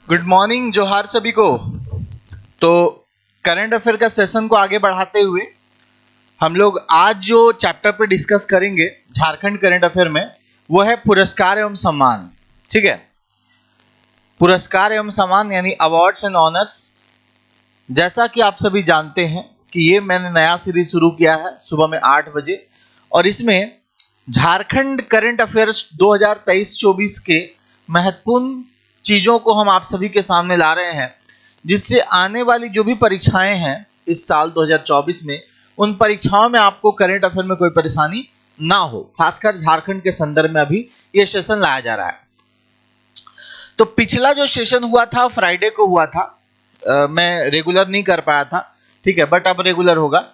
Good morning, जोहार सभी को। तो करंट अफेयर का सेशन को आगे बढ़ाते हुए हम लोग आज जो चैप्टर पे डिस्कस करेंगे झारखंड करंट अफेयर में, वो है पुरस्कार एवं सम्मान। ठीक है, पुरस्कार एवं सम्मान यानी अवार्ड्स एंड ऑनर्स। जैसा कि आप सभी जानते हैं कि ये मैंने नया सीरीज शुरू किया है सुबह में 8 बजे, और इसमें झारखंड करंट अफेयर्स 2023-24 के महत्वपूर्ण चीज़ों को हम आप सभी के सामने ला रहे हैं, जिससे आने वाली जो भी परीक्षाएं हैं इस साल 2024 में, उन परीक्षाओं में आपको करंट अफेयर में कोई परेशानी ना हो। खासकर झारखंड के संदर्भ में अभी ये सेशन लाया जा रहा है। तो पिछला जो सेशन हुआ था फ्राइडे को हुआ था, मैं रेगुलर नहीं कर पाया था, ठीक है, बट अब रेगुलर होगा।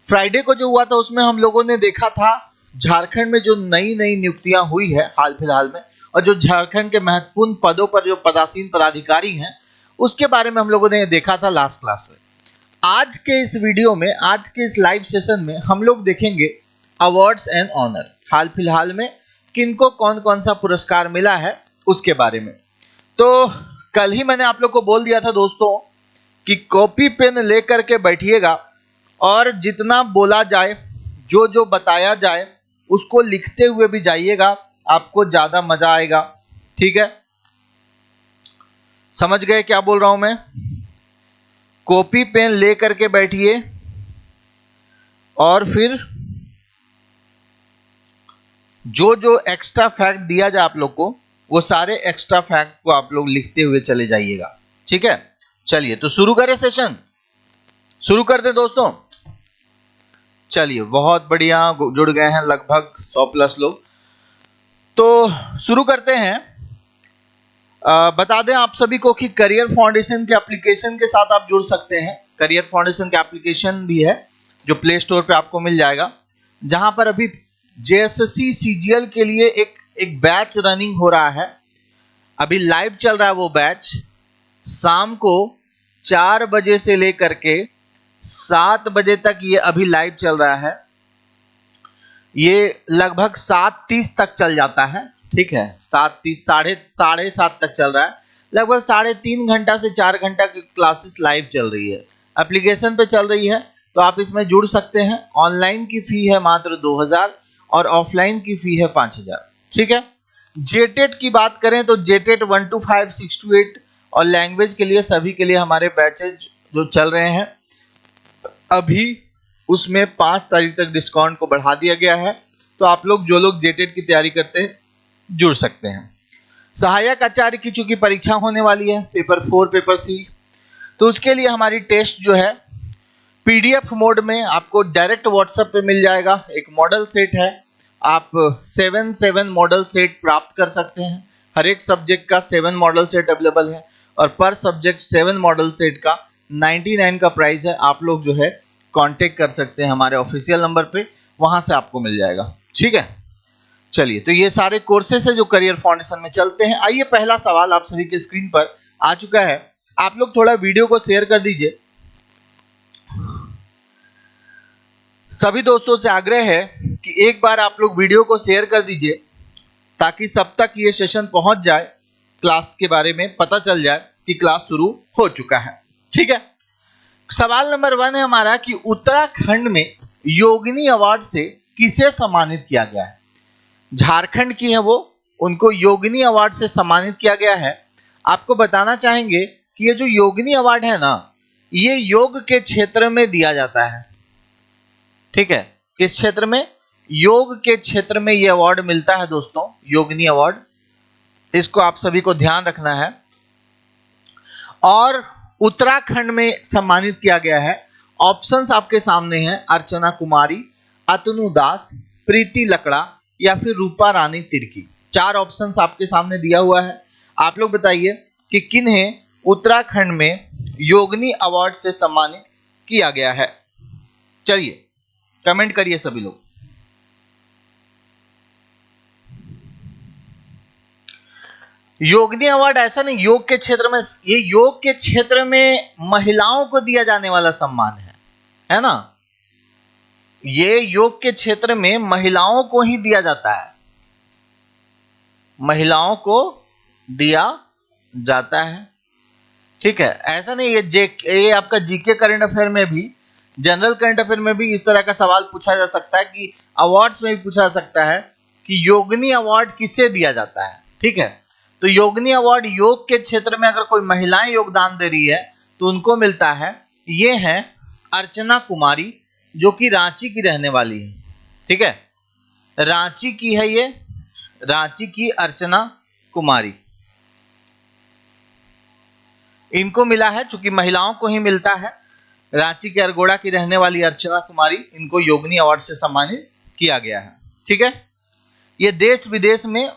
फ्राइडे को जो हुआ था उसमें हम लोगों ने देखा था झारखंड में जो नई नई नियुक्तियां हुई है हाल फिलहाल में, और जो झारखंड के महत्वपूर्ण पदों पर जो पदासीन पदाधिकारी हैं उसके बारे में हम लोगों ने देखा था लास्ट क्लास में। आज के इस वीडियो में, आज के इस लाइव सेशन में हम लोग देखेंगे अवार्ड्स एंड ऑनर, हाल फिलहाल में किनको कौन कौन सा पुरस्कार मिला है उसके बारे में। तो कल ही मैंने आप लोग को बोल दिया था दोस्तों कि कॉपी पेन लेकर के बैठिएगा और जितना बोला जाए, जो जो बताया जाए उसको लिखते हुए भी जाइएगा, आपको ज्यादा मजा आएगा। ठीक है, समझ गए क्या बोल रहा हूं मैं? कॉपी पेन ले करके बैठिए और फिर जो जो एक्स्ट्रा फैक्ट दिया जाए आप लोग को, वो सारे एक्स्ट्रा फैक्ट को आप लोग लिखते हुए चले जाइएगा। ठीक है, चलिए तो शुरू करें, सेशन शुरू कर दें दोस्तों। चलिए, बहुत बढ़िया, जुड़ गए हैं लगभग 100+ लोग। तो शुरू करते हैं। बता दें आप सभी को कि करियर फाउंडेशन के एप्लीकेशन के साथ आप जुड़ सकते हैं। करियर फाउंडेशन का एप्लीकेशन भी है जो प्ले स्टोर पे आपको मिल जाएगा, जहां पर अभी जेएसएससी सीजीएल के लिए एक बैच रनिंग हो रहा है। अभी लाइव चल रहा है वो बैच, शाम को 4 बजे से लेकर के 7 बजे तक ये अभी लाइव चल रहा है। ये लगभग 7:30 तक चल जाता है। ठीक है, 7:30 साढ़े 7 तक चल रहा है। लगभग 3.5 घंटा से 4 घंटा की क्लासेस लाइव चल रही है, एप्लीकेशन पे चल रही है। तो आप इसमें जुड़ सकते हैं। ऑनलाइन की फी है मात्र 2000 और ऑफलाइन की फी है 5000। ठीक है, जेटेट की बात करें तो जेटेट 1 to 5, 6 to 8 और लैंग्वेज के लिए सभी के लिए हमारे बैचेज जो चल रहे हैं अभी, उसमें 5 तारीख तक डिस्काउंट को बढ़ा दिया गया है। तो आप लोग जो लोग जेटेट की तैयारी करते हैं जुड़ सकते हैं। सहायक आचार्य की चूंकि परीक्षा होने वाली है, पेपर 4 पेपर 3, तो उसके लिए हमारी टेस्ट जो है पीडीएफ मोड में आपको डायरेक्ट व्हाट्सएप पे मिल जाएगा। एक मॉडल सेट है, आप 7 मॉडल सेट प्राप्त कर सकते हैं। हर एक सब्जेक्ट का 7 मॉडल सेट अवेलेबल है और पर सब्जेक्ट 7 मॉडल सेट का 99 का प्राइस है। आप लोग जो है कांटेक्ट कर सकते हैं हमारे ऑफिशियल नंबर पे, वहां से आपको मिल जाएगा। ठीक है, चलिए तो ये सारे कोर्सेस है जो करियर फाउंडेशन में चलते हैं। आइए, पहला सवाल आप सभी के स्क्रीन पर आ चुका है। आप लोग थोड़ा वीडियो को शेयर कर दीजिए। सभी दोस्तों से आग्रह है कि एक बार आप लोग वीडियो को शेयर कर दीजिए, ताकि सब तक ये सेशन पहुंच जाए, क्लास के बारे में पता चल जाए कि क्लास शुरू हो चुका है। ठीक है, सवाल नंबर 1 है हमारा कि उत्तराखंड में योगिनी अवार्ड से किसे सम्मानित किया गया है? झारखंड की है वो, उनको योगिनी अवार्ड से सम्मानित किया गया है। आपको बताना चाहेंगे कि ये जो योगिनी अवार्ड है ना, ये योग के क्षेत्र में दिया जाता है। ठीक है, किस क्षेत्र में? योग के क्षेत्र में ये अवार्ड मिलता है दोस्तों, योगिनी अवार्ड। इसको आप सभी को ध्यान रखना है। और उत्तराखंड में सम्मानित किया गया है। ऑप्शंस आपके सामने हैं, अर्चना कुमारी, अतनु दास, प्रीति लकड़ा या फिर रूपा रानी तिर्की। 4 ऑप्शंस आपके सामने दिया हुआ है। आप लोग बताइए कि किन्हें उत्तराखंड में योगिनी अवार्ड से सम्मानित किया गया है। चलिए कमेंट करिए सभी लोग। योगिनी अवार्ड ऐसा नहीं, योग के क्षेत्र में, ये योग के क्षेत्र में महिलाओं को दिया जाने वाला सम्मान है ना? ये योग के क्षेत्र में महिलाओं को ही दिया जाता है, महिलाओं को दिया जाता है। ठीक है, ऐसा नहीं ये आपका जीके करंट अफेयर में भी, जनरल करंट अफेयर में भी इस तरह का सवाल पूछा जा सकता है कि अवार्ड्स में भी पूछा जा सकता है कि योगिनी अवार्ड किसे दिया जाता है। ठीक है, तो योगिनी अवार्ड योग के क्षेत्र में अगर कोई महिलाएं योगदान दे रही है तो उनको मिलता है। ये है अर्चना कुमारी, जो कि रांची की रहने वाली है। ठीक है, रांची की है ये, रांची की अर्चना कुमारी, इनको मिला है, चूंकि महिलाओं को ही मिलता है। रांची के अरगोड़ा की रहने वाली अर्चना कुमारी, इनको योगिनी अवार्ड से सम्मानित किया गया है। ठीक है, ये देश विदेश में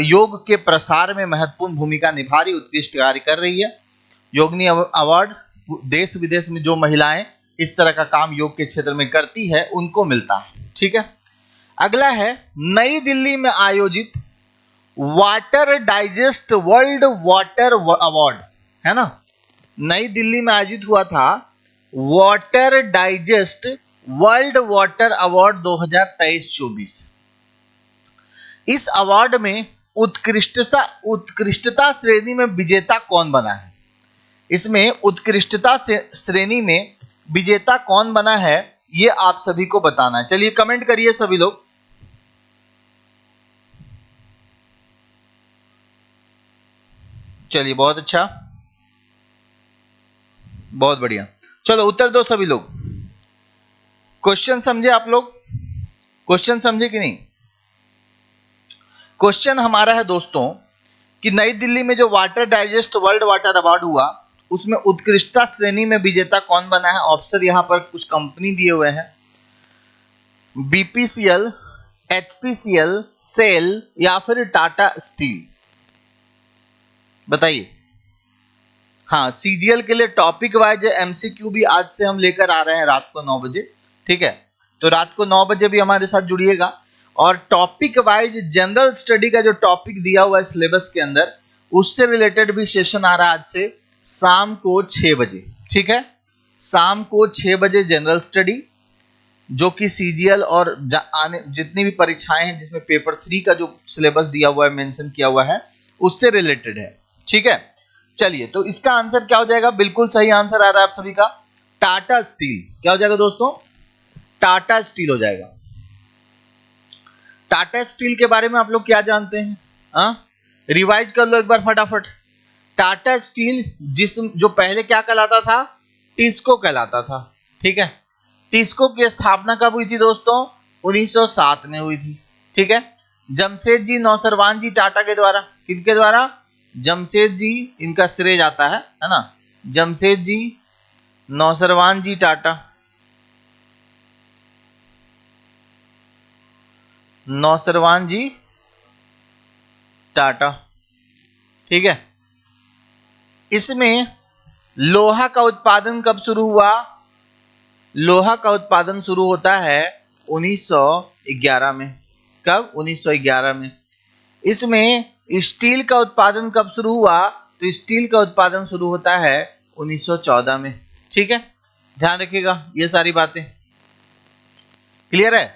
योग के प्रसार में महत्वपूर्ण भूमिका निभा रही, उत्कृष्ट कार्य कर रही है। योगिनी अवार्ड देश विदेश में जो महिलाएं इस तरह का काम योग के क्षेत्र में करती है उनको मिलता है। ठीक है, अगला है नई दिल्ली में आयोजित water digest world water award, है ना, नई दिल्ली में आयोजित हुआ था water digest world water award 2023-24। इस अवार्ड में उत्कृष्टता श्रेणी में विजेता कौन बना है? इसमें उत्कृष्टता श्रेणी में विजेता कौन बना है, ये आप सभी को बताना है। चलिए कमेंट करिए सभी लोग। चलिए, बहुत अच्छा, बहुत बढ़िया। चलो उत्तर दो सभी लोग। क्वेश्चन समझे आप लोग? क्वेश्चन समझे कि नहीं? क्वेश्चन हमारा है दोस्तों कि नई दिल्ली में जो water digest world water award हुआ उसमें उत्कृष्टता श्रेणी में विजेता कौन बना है? ऑप्शन यहां पर कुछ कंपनी दिए हुए हैं, बीपीसीएल, एचपीसीएल, सेल या फिर टाटा स्टील। बताइए। हाँ, सीजीएल के लिए टॉपिक वाइज एमसीक्यू भी आज से हम लेकर आ रहे हैं रात को 9 बजे। ठीक है, तो रात को 9 बजे भी हमारे साथ जुड़िएगा। और टॉपिक वाइज जनरल स्टडी का जो टॉपिक दिया हुआ है सिलेबस के अंदर, उससे रिलेटेड भी सेशन आ रहा है आज से शाम को 6 बजे। ठीक है, शाम को 6 बजे जनरल स्टडी, जो कि सीजीएल और जितनी भी परीक्षाएं हैं जिसमें पेपर 3 का जो सिलेबस दिया हुआ है, मेंशन किया हुआ है, उससे रिलेटेड है। ठीक है, चलिए, तो इसका आंसर क्या हो जाएगा? बिल्कुल सही आंसर आ रहा है आप सभी का, टाटा स्टील। क्या हो जाएगा दोस्तों? टाटा स्टील हो जाएगा। टाटा स्टील के बारे में आप लोग क्या जानते हैं? रिवाइज कर लो एक बार फटाफट। टाटा स्टील जो पहले क्या कहलाता था? टिस्को कहलाता था। ठीक है, टिस्को की स्थापना कब हुई थी दोस्तों? 1907 में हुई थी। ठीक है, जमशेदजी नौसरवान जी टाटा के द्वारा। किसके द्वारा? जमशेद जी, इनका श्रेय जाता है ना, जमशेद जी नौसरवान जी टाटा, नौसरवान जी टाटा। ठीक है, इसमें लोहा का उत्पादन कब शुरू हुआ? लोहा का उत्पादन शुरू होता है 1911 में। कब? 1911 में। इसमें स्टील का उत्पादन कब शुरू हुआ? तो स्टील का उत्पादन शुरू होता है 1914 में। ठीक है, ध्यान रखिएगा ये सारी बातें। क्लियर है?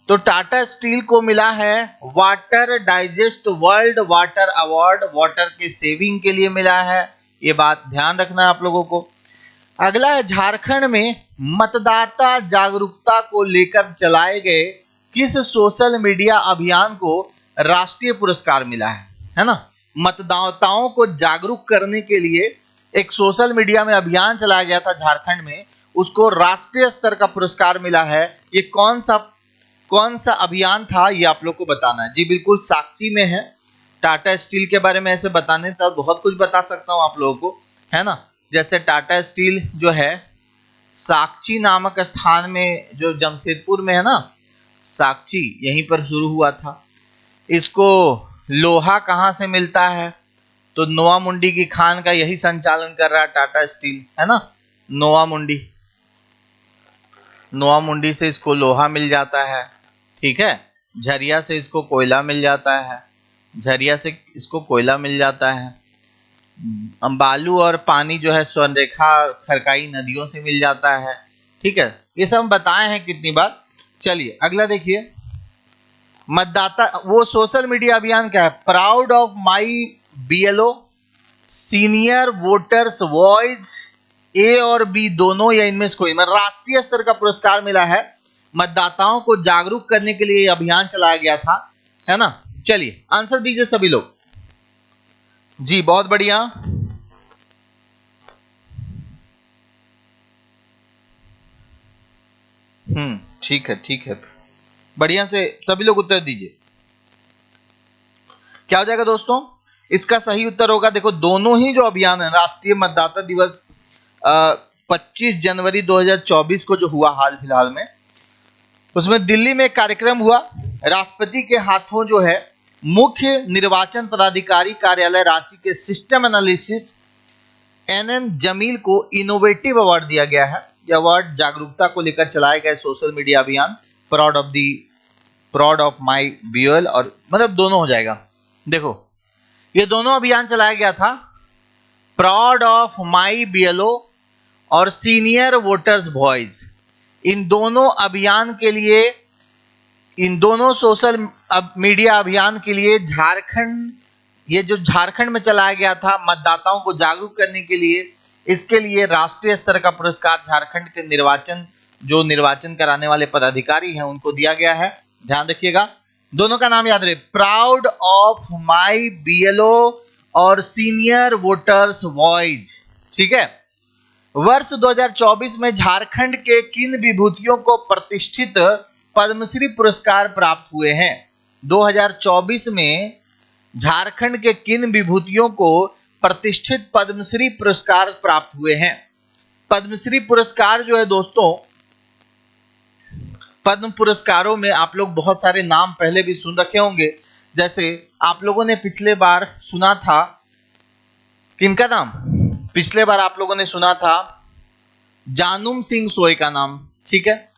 तो टाटा स्टील को मिला है water digest world water award, water के सेविंग के लिए मिला है। ये बात ध्यान रखना है आप लोगों को। अगला है झारखंड में मतदाता जागरूकता को लेकर चलाए गए किस सोशल मीडिया अभियान को राष्ट्रीय पुरस्कार मिला है ना? मतदाताओं को जागरूक करने के लिए एक सोशल मीडिया में अभियान चलाया गया था झारखंड में, उसको राष्ट्रीय स्तर का पुरस्कार मिला है। ये कौन सा अभियान था, ये आप लोग को बताना है। जी बिल्कुल, साक्षी में है। टाटा स्टील के बारे में ऐसे बताने तो बहुत कुछ बता सकता हूं आप लोगों को, है ना। जैसे टाटा स्टील जो है साक्षी नामक स्थान में, जो जमशेदपुर में है ना, साक्षी, यहीं पर शुरू हुआ था। इसको लोहा कहाँ से मिलता है? तो नोवामुंडी की खान का यही संचालन कर रहा है टाटा स्टील, है ना। नोवामुंडी से इसको लोहा मिल जाता है। ठीक है, झरिया से इसको कोयला मिल जाता है, झरिया से इसको कोयला मिल जाता है। बालू और पानी जो है स्वर्णरेखा खरकाई नदियों से मिल जाता है। ठीक है, ये सब हम बताए हैं कितनी बार। चलिए अगला देखिए, मतदाता वो सोशल मीडिया अभियान क्या है? Proud of my BLO, senior voters voice A और बी दोनों या इनमें से कोई, मतलब राष्ट्रीय स्तर का पुरस्कार मिला है। मतदाताओं को जागरूक करने के लिए अभियान चलाया गया था, है ना। चलिए आंसर दीजिए सभी लोग। जी बहुत बढ़िया। ठीक है ठीक है, बढ़िया से सभी लोग उत्तर दीजिए। क्या हो जाएगा दोस्तों? इसका सही उत्तर होगा, देखो दोनों ही जो अभियान है, राष्ट्रीय मतदाता दिवस 25 जनवरी 2024 को जो हुआ हाल फिलहाल में, उसमें दिल्ली में एक कार्यक्रम हुआ। राष्ट्रपति के हाथों जो है मुख्य निर्वाचन पदाधिकारी कार्यालय रांची के सिस्टम एनालिसिस NN जमील को इनोवेटिव अवार्ड दिया गया है। यह अवार्ड जागरूकता को लेकर चलाए गए सोशल मीडिया अभियान प्राउड ऑफ माई BOL, और मतलब दोनों हो जाएगा। देखो ये दोनों अभियान चलाया गया था, प्राउड ऑफ माई BLO और सीनियर वोटर्स वॉइस। इन दोनों अभियान के लिए, इन दोनों सोशल मीडिया अभियान के लिए झारखंड, ये जो झारखंड में चलाया गया था मतदाताओं को जागरूक करने के लिए, इसके लिए राष्ट्रीय स्तर का पुरस्कार झारखंड के निर्वाचन कराने वाले पदाधिकारी हैं उनको दिया गया है। ध्यान रखिएगा, दोनों का नाम याद रहे, प्राउड ऑफ माई BLO और सीनियर वोटर्स वॉइस। ठीक है। वर्ष 2024 में झारखंड के किन विभूतियों को प्रतिष्ठित पद्मश्री पुरस्कार प्राप्त हुए हैं? 2024 में झारखंड के किन विभूतियों को प्रतिष्ठित पद्मश्री पुरस्कार प्राप्त हुए हैं? पद्मश्री पुरस्कार जो है दोस्तों, पद्म पुरस्कारों में आप लोग बहुत सारे नाम पहले भी सुन रखे होंगे। जैसे आप लोगों ने पिछले बार सुना था, किनका नाम? पिछले बार आप लोगों ने सुना था जानुम सिंह सोय का नाम। ठीक है,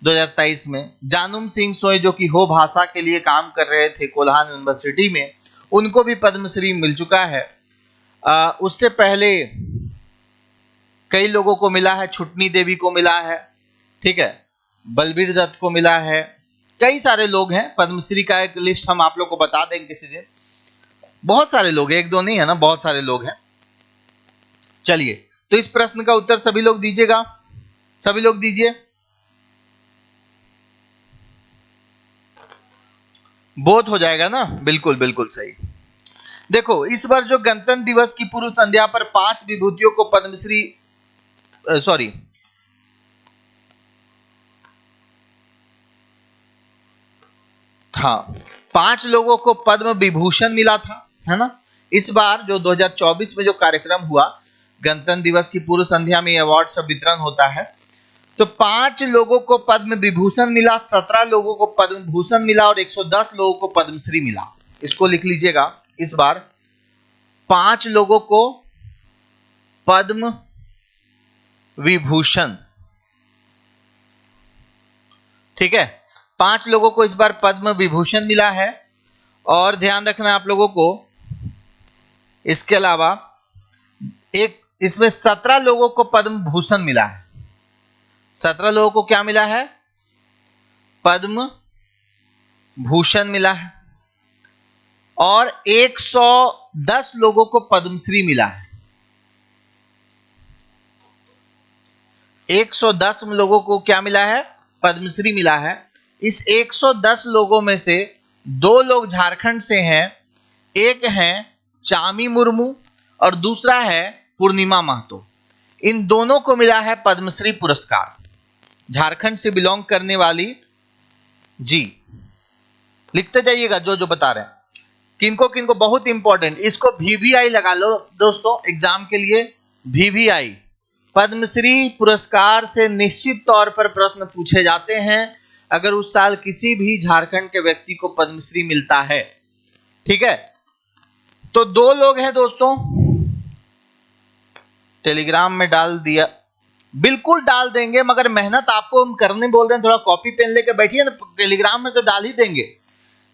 2023 में जानुम सिंह सोय जो कि हो भाषा के लिए काम कर रहे थे कोल्हान यूनिवर्सिटी में, उनको भी पद्मश्री मिल चुका है। उससे पहले कई लोगों को मिला है, छुटनी देवी को मिला है, ठीक है, बलबीर दत्त को मिला है, कई सारे लोग हैं। पद्मश्री का एक लिस्ट हम आप लोग को बता देंगे किसी दिन। बहुत सारे लोग हैं, एक दो नहीं है ना, बहुत सारे लोग हैं। चलिए तो इस प्रश्न का उत्तर सभी लोग दीजिएगा, सभी लोग दीजिए। बोथ हो जाएगा ना, बिल्कुल बिल्कुल सही। देखो इस बार जो गणतंत्र दिवस की पूर्व संध्या पर 5 विभूतियों को पद्मश्री हाँ 5 लोगों को पद्म विभूषण मिला था, है ना। इस बार जो 2024 में जो कार्यक्रम हुआ, गणतंत्र दिवस की पूर्व संध्या में अवार्ड सब वितरण होता है, तो 5 लोगों को पद्म विभूषण मिला, 17 लोगों को पद्म भूषण मिला और 110 लोगों को पद्मश्री मिला। इसको लिख लीजिएगा, इस बार 5 लोगों को पद्म विभूषण, ठीक है, 5 लोगों को इस बार पद्म विभूषण मिला है। और ध्यान रखना आप लोगों को, इसके अलावा एक इसमें 17 लोगों को पद्म भूषण मिला है। 17 लोगों को क्या मिला है? पद्म भूषण मिला है। और 110 लोगों को पद्मश्री मिला है। 110 लोगों को क्या मिला है? पद्मश्री मिला है। इस 110 लोगों में से 2 लोग झारखंड से हैं, एक हैं चामी मुर्मू और दूसरा है पूर्णिमा महतो। इन दोनों को मिला है पद्मश्री पुरस्कार, झारखंड से बिलोंग करने वाली। जी लिखते जाइएगा जो जो बता रहे हैं, किनको किनको, बहुत इंपॉर्टेंट, इसको VVI लगा लो दोस्तों एग्जाम के लिए। VVI पद्मश्री पुरस्कार से निश्चित तौर पर प्रश्न पूछे जाते हैं अगर उस साल किसी भी झारखंड के व्यक्ति को पद्मश्री मिलता है। ठीक है, तो 2 लोग हैं दोस्तों, टेलीग्राम में डाल दिया, बिल्कुल डाल देंगे, मगर मेहनत आपको हम करने बोल रहे हैं, थोड़ा कॉपी पेन लेके बैठिए ना, टेलीग्राम में तो डाल ही देंगे।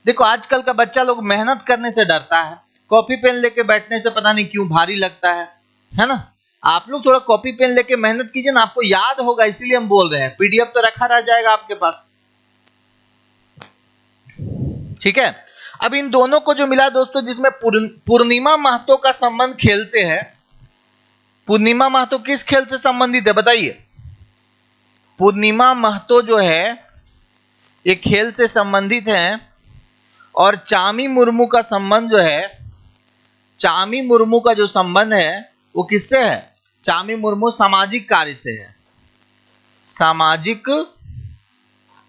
देखो आजकल का बच्चा लोग मेहनत करने से डरता है, कॉपी पेन लेके बैठने से पता नहीं क्यों भारी लगता है ना। आप लोग थोड़ा कॉपी पेन लेके मेहनत कीजिए ना, आपको याद होगा, इसीलिए हम बोल रहे हैं। PDF तो रखा रह जाएगा आपके पास, ठीक है। अब इन दोनों को जो मिला दोस्तों, जिसमें पूर्णिमा महतो का संबंध खेल से है। पूर्णिमा महतो किस खेल से संबंधित है बताइए? पूर्णिमा महतो जो है ये खेल से संबंधित है। और चामी मुर्मू का संबंध जो है, चामी मुर्मू का जो संबंध है वो किससे है? चामी मुर्मू सामाजिक कार्य से है, सामाजिक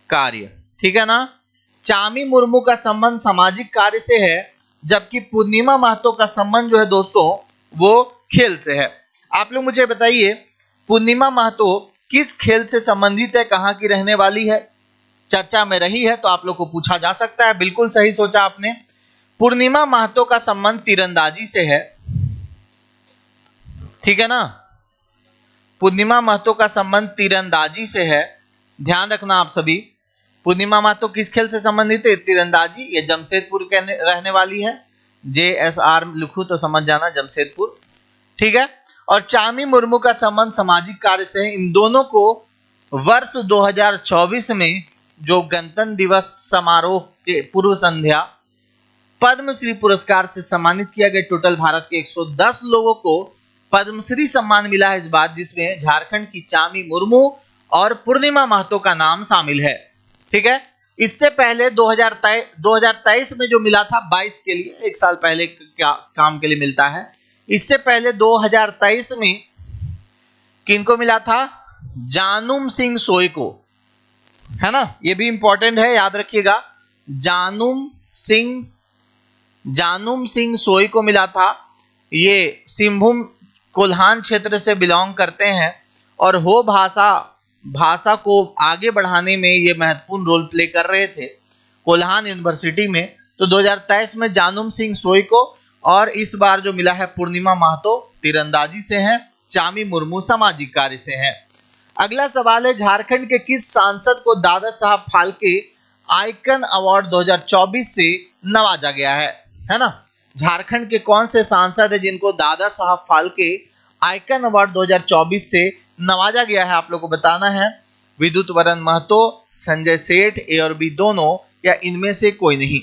कार्य, ठीक है ना। चामी मुर्मू का संबंध सामाजिक कार्य से है, जबकि पूर्णिमा महतो का संबंध जो है दोस्तों वो खेल से है। आप लोग मुझे बताइए, पूर्णिमा महतो किस खेल से संबंधित है, कहाँ की रहने वाली है? चर्चा में रही है तो आप लोग को पूछा जा सकता है। बिल्कुल सही सोचा आपने। पूर्णिमा महतो का संबंध तीरंदाजी से है, ठीक है ना। पूर्णिमा महतो का संबंध तीरंदाजी से है, ध्यान रखना आप सभी। पूर्णिमा महतो किस खेल से संबंधित है? तीरंदाजी। ये जमशेदपुर के रहने वाली है। JSR लिखूं तो समझ जाना, जमशेदपुर, ठीक है। और चामी मुर्मू का संबंध सामाजिक कार्य से है। इन दोनों को वर्ष 2024 में जो गणतंत्र दिवस समारोह के पूर्व संध्या पद्मश्री पुरस्कार से सम्मानित किया गया। टोटल भारत के 110 लोगों को पद्मश्री सम्मान मिला है इस बार, जिसमें झारखंड की चामी मुर्मू और पूर्णिमा महतो का नाम शामिल है, ठीक है। इससे पहले 2023 में जो मिला था 22 के लिए, एक साल पहले काम के लिए मिलता है। इससे पहले 2023 में किनको मिला था? जानूम सिंह सोई को, है ना। ये भी इंपॉर्टेंट है, याद रखिएगा। जानूम सिंह सोई को मिला था। ये सिंहभूम कोल्हान क्षेत्र से बिलोंग करते हैं और हो भाषा को आगे बढ़ाने में ये महत्वपूर्ण रोल प्ले कर रहे थे कोल्हान यूनिवर्सिटी में। तो 2023 में जानूम सिंह सोई को, और इस बार जो मिला है पूर्णिमा महतो तीरंदाजी से है, चामी मुर्मू सामाजिक कार्य से है। अगला सवाल है, झारखंड के किस सांसद को दादा साहब फाल्के आइकन अवार्ड 2024 से नवाजा गया है ना। झारखंड के कौन से सांसद है जिनको दादा साहब फाल्के आइकन अवार्ड 2024 से नवाजा गया है? आप लोगों को बताना है। विद्युत वरण महतो, संजय सेठ, ए और बी दोनों, या इनमें से कोई नहीं।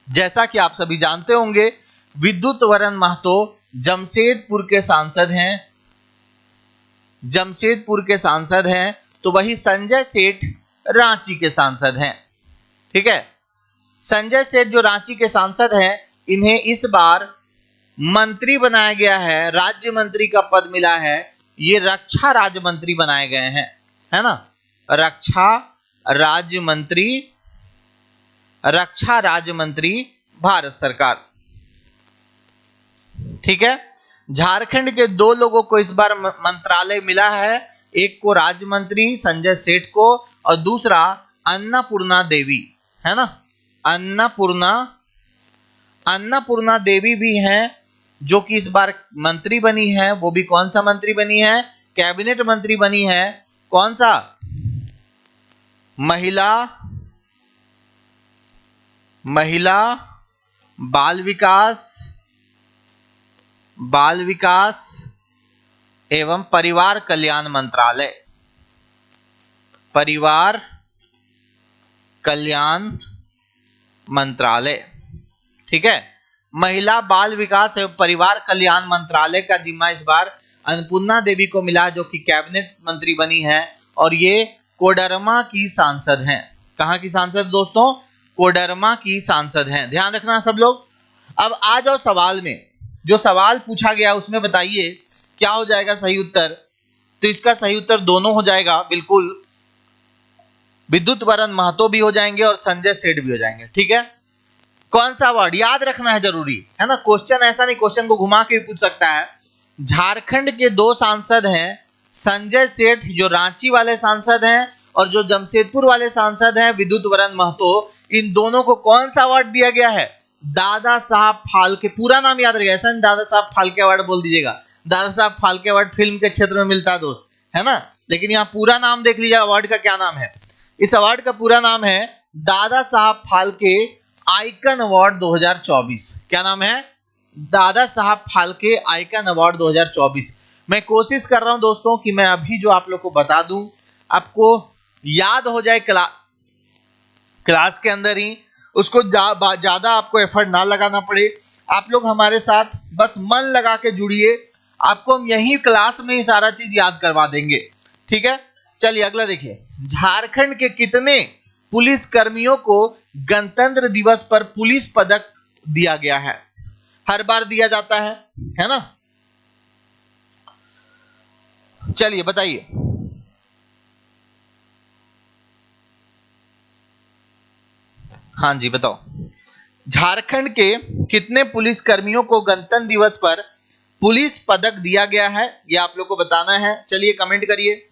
जैसा कि आप सभी जानते होंगे, विद्युत वरण महतो जमशेदपुर के सांसद हैं, जमशेदपुर के सांसद हैं। तो वही संजय सेठ रांची के सांसद हैं, ठीक है। संजय सेठ जो रांची के सांसद हैं, इन्हें इस बार मंत्री बनाया गया है, राज्य मंत्री का पद मिला है। ये रक्षा राज्य मंत्री बनाए गए हैं, है ना। रक्षा राज्य मंत्री भारत सरकार, ठीक है। झारखंड के 2 लोगों को इस बार मंत्रालय मिला है। एक को राज्य मंत्री संजय सेठ को, और दूसरा अन्नपूर्णा देवी, है ना। अन्नपूर्णा देवी भी हैं जो कि इस बार मंत्री बनी है। वो भी कौन सा मंत्री बनी है? कैबिनेट मंत्री बनी है। कौन सा? महिला बाल विकास एवं परिवार कल्याण मंत्रालय, परिवार कल्याण मंत्रालय, ठीक है। महिला बाल विकास एवं परिवार कल्याण मंत्रालय का जिम्मा इस बार अन्नपूर्णा देवी को मिला, जो कि कैबिनेट मंत्री बनी है, और ये कोडरमा की सांसद हैं। कहां की सांसद दोस्तों? कोडरमा की सांसद हैं, ध्यान रखना सब लोग। अब आ जाओ सवाल में। जो सवाल पूछा गया उसमें बताइए क्या हो जाएगा सही उत्तर। तो इसका सही उत्तर दोनों हो जाएगा, बिल्कुल। विद्युत वरण महतो भी हो जाएंगे और संजय सेठ भी हो जाएंगे, ठीक है। कौन सा वर्ड याद रखना है, जरूरी है ना। क्वेश्चन ऐसा नहीं, क्वेश्चन को घुमा के भी पूछ सकता है। झारखंड के 2 सांसद हैं, संजय सेठ जो रांची वाले सांसद हैं और जो जमशेदपुर वाले सांसद हैं विद्युत वरण महतो। इन दोनों को कौन सा अवार्ड दिया गया है? दादा साहब फाल्के। पूरा नाम याद रखिएगा, ऐसा नहीं दादा साहब फाल्के अवार्ड बोल दीजिएगा। दादा साहब फाल्के अवार्ड फिल्म के क्षेत्र में मिलता है दोस्त, है ना। लेकिन यहाँ पूरा नाम देख लीजिए, अवार्ड का क्या नाम है। इस अवार्ड का पूरा नाम है दादा साहब फाल्के आइकन अवार्ड 2024। क्या नाम है? Dada Saheb Phalke icon award 2024। मैं कोशिश कर रहा हूं दोस्तों कि मैं अभी जो आप लोग को बता दूं आपको याद हो जाए क्लास के अंदर ही। उसको ज्यादा आपको एफर्ट ना लगाना पड़े। आप लोग हमारे साथ बस मन लगा के जुड़िए, आपको हम यही क्लास में ही सारा चीज याद करवा देंगे, ठीक है। चलिए अगला देखिए, झारखंड के कितने पुलिस कर्मियों को गणतंत्र दिवस पर पुलिस पदक दिया गया है? हर बार दिया जाता है ना। चलिए बताइए। हाँ जी बताओ, झारखंड के कितने पुलिस कर्मियों को गणतंत्र दिवस पर पुलिस पदक दिया गया है, ये आप लोग को बताना है। चलिए कमेंट करिए।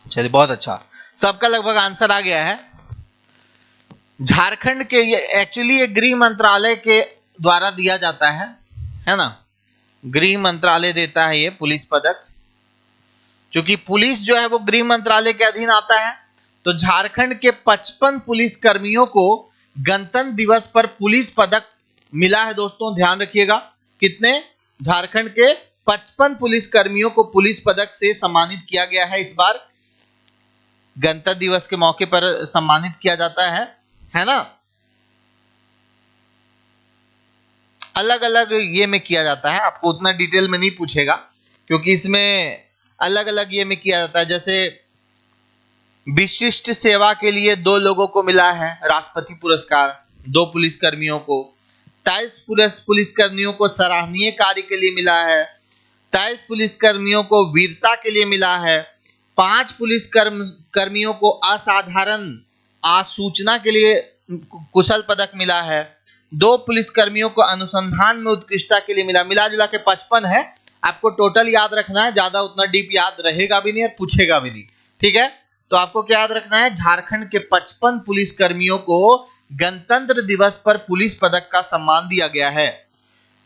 चलिए बहुत अच्छा, सबका लगभग आंसर आ गया है। झारखंड के ये एक्चुअली गृह मंत्रालय के द्वारा दिया जाता है ना। गृह मंत्रालय देता है ये पुलिस पदक, क्योंकि पुलिस जो है वो गृह मंत्रालय के अधीन आता है। तो झारखंड के 55 पुलिस कर्मियों को गणतंत्र दिवस पर पुलिस पदक मिला है दोस्तों, ध्यान रखिएगा। कितने? झारखंड के 55 पुलिस कर्मियों को पुलिस पदक से सम्मानित किया गया है। इस बार गणतंत्र दिवस के मौके पर सम्मानित किया जाता है ना। अलग अलग ये में किया जाता है, आपको उतना डिटेल में नहीं पूछेगा, क्योंकि इसमें अलग अलग ये में किया जाता है। जैसे विशिष्ट सेवा के लिए 2 लोगों को मिला है राष्ट्रपति पुरस्कार, 2 पुलिस कर्मियों को। 23 पुलिस कर्मियों को सराहनीय कार्य के लिए मिला है। 23 पुलिस कर्मियों को वीरता के लिए मिला है। 5 पुलिस कर्मियों को असाधारण आसूचना के लिए कुशल पदक मिला है। 2 पुलिस कर्मियों को अनुसंधान में उत्कृष्टता के लिए मिला। मिला जुला के 55 है। आपको टोटल याद रखना है, ज्यादा उतना डीप याद रहेगा भी नहीं और पूछेगा भी नहीं, ठीक है। तो आपको क्या याद रखना है? झारखंड के 55 पुलिस कर्मियों को गणतंत्र दिवस पर पुलिस पदक का सम्मान दिया गया है।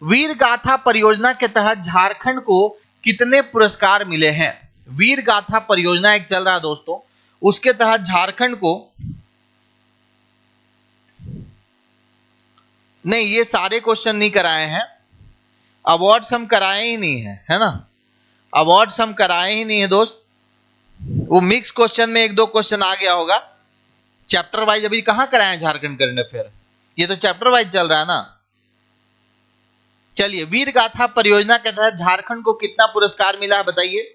वीर गाथा परियोजना के तहत झारखंड को कितने पुरस्कार मिले हैं? वीर गाथा परियोजना एक चल रहा है दोस्तों, उसके तहत झारखंड को, नहीं ये सारे क्वेश्चन नहीं कराए हैं, अवार्ड्स हम कराए ही नहीं है ना। अवार्ड्स हम कराए ही नहीं है दोस्त। वो मिक्स क्वेश्चन में 1-2 क्वेश्चन आ गया होगा। चैप्टर वाइज अभी कहां कराए झारखंड करंट अफेयर, ये तो चैप्टर वाइज चल रहा है ना। चलिए, वीर गाथा परियोजना के तहत झारखंड को कितना पुरस्कार मिला है बताइए।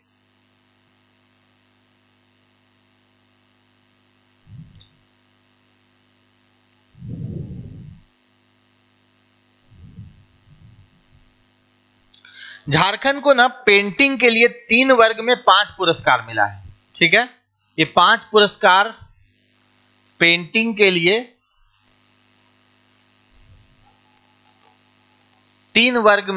झारखंड को ना पेंटिंग के लिए 3 वर्ग में 5 पुरस्कार मिला है, ठीक है। ये 5 पुरस्कार पेंटिंग के लिए 3 वर्ग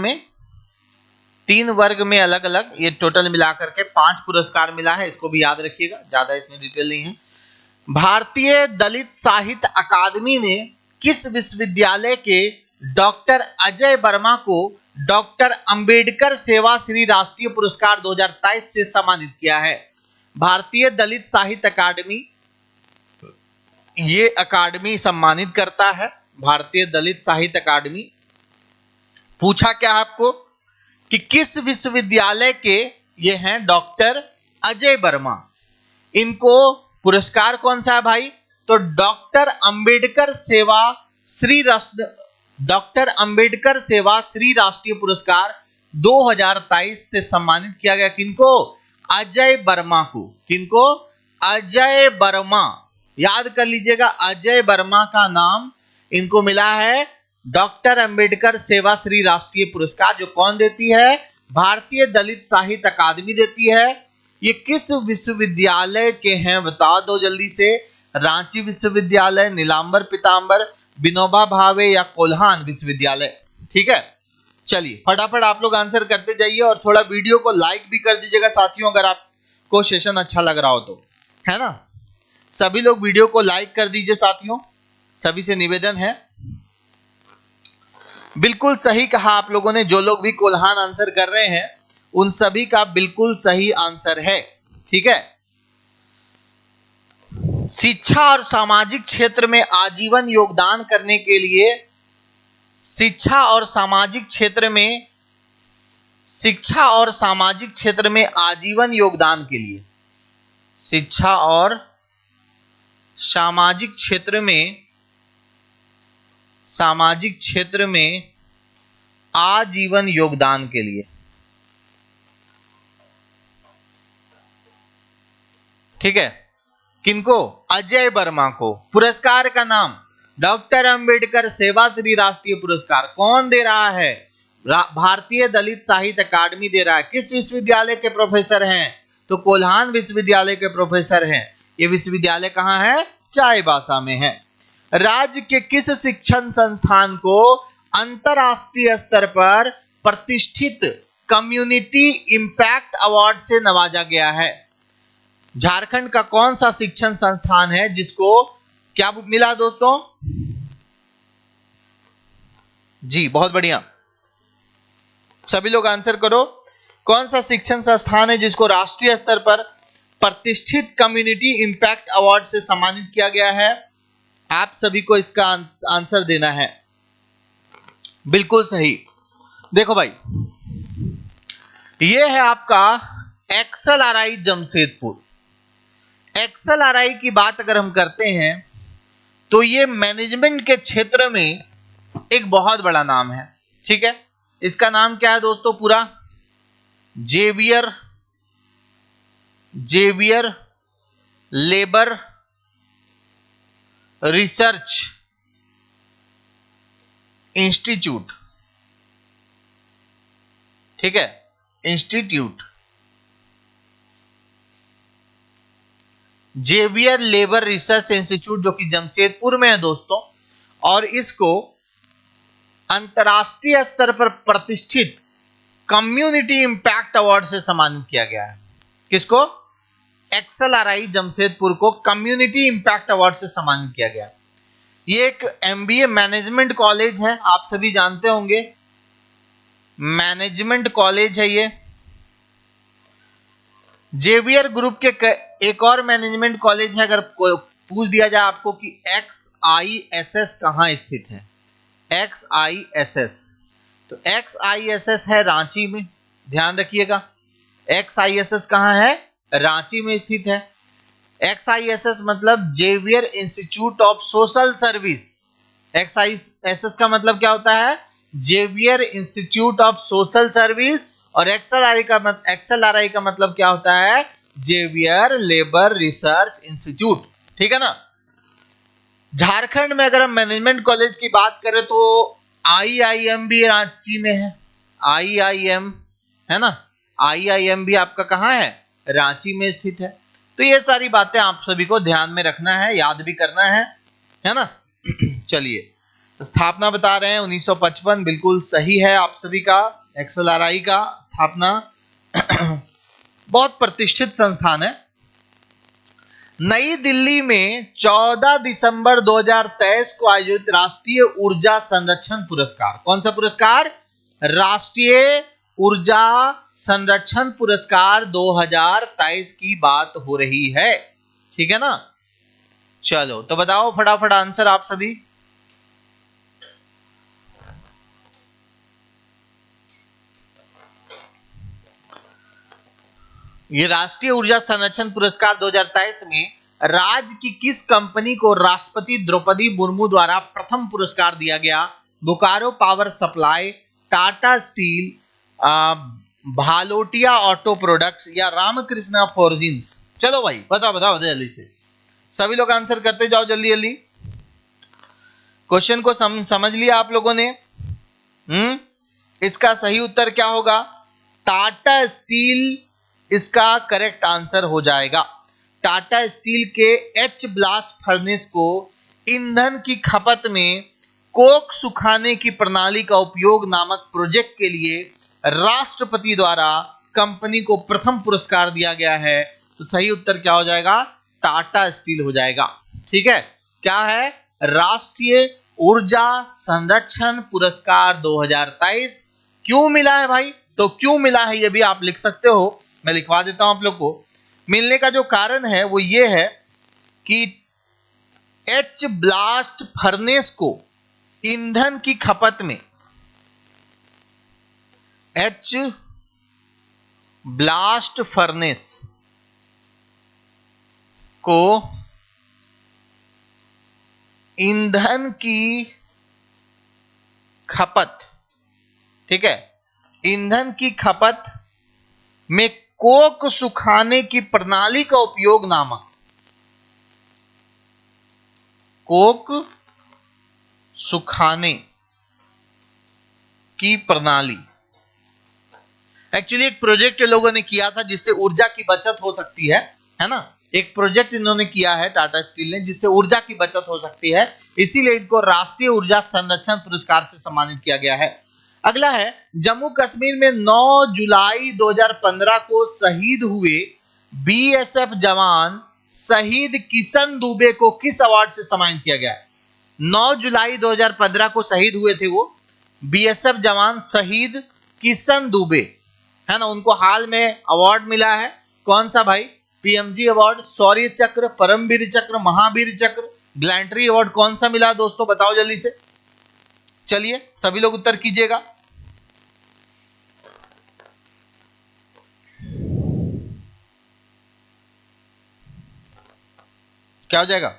में अलग अलग, ये टोटल मिलाकर के 5 पुरस्कार मिला है। इसको भी याद रखिएगा, ज्यादा इसमें डिटेल नहीं है। भारतीय दलित साहित्य अकादमी ने किस विश्वविद्यालय के डॉक्टर अजय वर्मा को डॉक्टर अंबेडकर सेवा श्री राष्ट्रीय पुरस्कार 2023 से सम्मानित किया है? भारतीय दलित साहित्य अकादमी, ये अकादमी सम्मानित करता है। भारतीय दलित साहित्य अकादमी। पूछा क्या आपको कि किस विश्वविद्यालय के ये हैं डॉक्टर अजय वर्मा, इनको पुरस्कार कौन सा है भाई? तो डॉक्टर अंबेडकर सेवा श्री राष्ट्रीय पुरस्कार 2023 से सम्मानित किया गया। किनको? अजय वर्मा को। किनको? अजय वर्मा, याद कर लीजिएगा, अजय वर्मा का नाम इनको मिला है डॉक्टर अंबेडकर सेवा श्री राष्ट्रीय पुरस्कार। जो कौन देती है? भारतीय दलित साहित्य अकादमी देती है। ये किस विश्वविद्यालय के हैं बता दो जल्दी से। रांची विश्वविद्यालय, नीलांबर पीतांबर, विनोबा भावे या कोल्हान विश्वविद्यालय, ठीक है। चलिए फटाफट आप लोग आंसर करते जाइए और थोड़ा वीडियो को लाइक भी कर दीजिएगा साथियों, अगर आपको सेशन अच्छा लग रहा हो तो, है ना। सभी लोग वीडियो को लाइक कर दीजिए साथियों, सभी से निवेदन है। बिल्कुल सही कहा आप लोगों ने, जो लोग भी कोल्हान आंसर कर रहे हैं उन सभी का बिल्कुल सही आंसर है, ठीक है। शिक्षा और सामाजिक क्षेत्र में आजीवन योगदान करने के लिए, शिक्षा और सामाजिक क्षेत्र में आजीवन योगदान के लिए, शिक्षा और सामाजिक क्षेत्र में आजीवन योगदान के लिए, ठीक है, किनको? अजय वर्मा को। पुरस्कार का नाम डॉक्टर अंबेडकर सेवाश्री राष्ट्रीय पुरस्कार। कौन दे रहा है? भारतीय दलित साहित्य अकादमी दे रहा है। किस विश्वविद्यालय के प्रोफेसर हैं? तो कोल्हान विश्वविद्यालय के प्रोफेसर हैं। ये विश्वविद्यालय कहाँ है? चाईबासा में है। राज्य के किस शिक्षण संस्थान को अंतरराष्ट्रीय स्तर पर प्रतिष्ठित कम्युनिटी इम्पैक्ट अवार्ड से नवाजा गया है? झारखंड का कौन सा शिक्षण संस्थान है जिसको क्या मिला दोस्तों? जी बहुत बढ़िया, सभी लोग आंसर करो। कौन सा शिक्षण संस्थान है जिसको राष्ट्रीय स्तर पर प्रतिष्ठित कम्युनिटी इम्पैक्ट अवार्ड से सम्मानित किया गया है? आप सभी को इसका आंसर देना है। बिल्कुल सही। देखो भाई, ये है आपका XLRI जमशेदपुर। XLRI की बात अगर हम करते हैं तो ये मैनेजमेंट के क्षेत्र में एक बहुत बड़ा नाम है, ठीक है। इसका नाम क्या है दोस्तों पूरा? जेवियर लेबर रिसर्च इंस्टीट्यूट, ठीक है, institute Xavier labour research institute, जो कि जमशेदपुर में है दोस्तों, और इसको अंतरराष्ट्रीय स्तर पर प्रतिष्ठित कम्युनिटी इम्पैक्ट अवार्ड से सम्मानित किया गया है। किसको? XLRI जमशेदपुर को कम्युनिटी इम्पैक्ट अवार्ड से सम्मानित किया गया। ये एक MBA मैनेजमेंट कॉलेज है, आप सभी जानते होंगे, मैनेजमेंट कॉलेज है ये। जेवियर ग्रुप के एक और मैनेजमेंट कॉलेज है। अगर पूछ दिया जाए आपको कि XISS कहाँ स्थित है, XISS, तो XISS है रांची में, ध्यान रखिएगा। XISS कहाँ है? रांची में स्थित है। XISS मतलब Xavier institute of social service. XISS का मतलब क्या होता है? Xavier institute of social service. और XLRI का मतलब क्या होता है? जेवियर लेबर रिसर्च इंस्टीट्यूट, ठीक है ना। झारखंड में अगर हम मैनेजमेंट कॉलेज की बात करें तो IIM भी रांची में है, IIM है ना, IIM भी आपका कहाँ है? रांची में स्थित है। तो ये सारी बातें आप सभी को ध्यान में रखना है, याद भी करना है ना। चलिए, स्थापना बता रहे हैं 1955, बिल्कुल सही है आप सभी का। XLRI का स्थापना बहुत प्रतिष्ठित संस्थान है। नई दिल्ली में 14 दिसंबर 2023 को आयोजित राष्ट्रीय ऊर्जा संरक्षण पुरस्कार, कौन सा पुरस्कार? राष्ट्रीय ऊर्जा संरक्षण पुरस्कार 2023 की बात हो रही है, ठीक है ना। चलो तो बताओ फटाफट आंसर आप सभी। ये राष्ट्रीय ऊर्जा संरक्षण पुरस्कार 2023 में राज्य की किस कंपनी को राष्ट्रपति द्रौपदी मुर्मू द्वारा प्रथम पुरस्कार दिया गया? Bokaro power supply, Tata steel, Bhalotia auto products या रामकृष्णा फॉर्जिंग्स? चलो भाई बताओ जल्दी से, सभी लोग आंसर करते जाओ जल्दी जल्दी। क्वेश्चन को समझ लिया आप लोगों ने? इसका सही उत्तर क्या होगा? टाटा स्टील इसका करेक्ट आंसर हो जाएगा। टाटा स्टील के H ब्लास्ट फर्नेस को ईंधन की खपत में कोक सुखाने की प्रणाली का उपयोग नामक प्रोजेक्ट के लिए राष्ट्रपति द्वारा कंपनी को प्रथम पुरस्कार दिया गया है। तो सही उत्तर क्या हो जाएगा? टाटा स्टील हो जाएगा, ठीक है। क्या है? राष्ट्रीय ऊर्जा संरक्षण पुरस्कार 2023 क्यों मिला है भाई? तो क्यों मिला है ये भी आप लिख सकते हो, मैं लिखवा देता हूं आप लोग को। मिलने का जो कारण है वो ये है कि एच ब्लास्ट फर्नेस को ईंधन की खपत में, एच ब्लास्ट फर्नेस को ईंधन की खपत, ठीक है, ईंधन की खपत में कोक सुखाने की प्रणाली का उपयोग नामक, कोक सुखाने की प्रणाली। एक्चुअली एक प्रोजेक्ट लोगों ने किया था जिससे ऊर्जा की बचत हो सकती है ना। एक प्रोजेक्ट इन्होंने किया है टाटा स्टील ने जिससे ऊर्जा की बचत हो सकती है, इसीलिए इनको राष्ट्रीय ऊर्जा संरक्षण पुरस्कार से सम्मानित किया गया है। अगला है, जम्मू कश्मीर में 9 जुलाई 2015 को शहीद हुए बीएसएफ जवान शहीद किशन दुबे को किस अवार्ड से सम्मानित किया गया है? 9 जुलाई 2015 को शहीद हुए थे वो बीएसएफ जवान शहीद किशन दुबे, है ना। उनको हाल में अवार्ड मिला है, कौन सा भाई? पीएमजी अवार्ड, शौर्य चक्र, परमवीर चक्र, महावीर चक्र, ग्लैंट्री अवार्ड, कौन सा मिला दोस्तों? बताओ जल्दी से। चलिए सभी लोग उत्तर कीजिएगा। क्या हो जाएगा?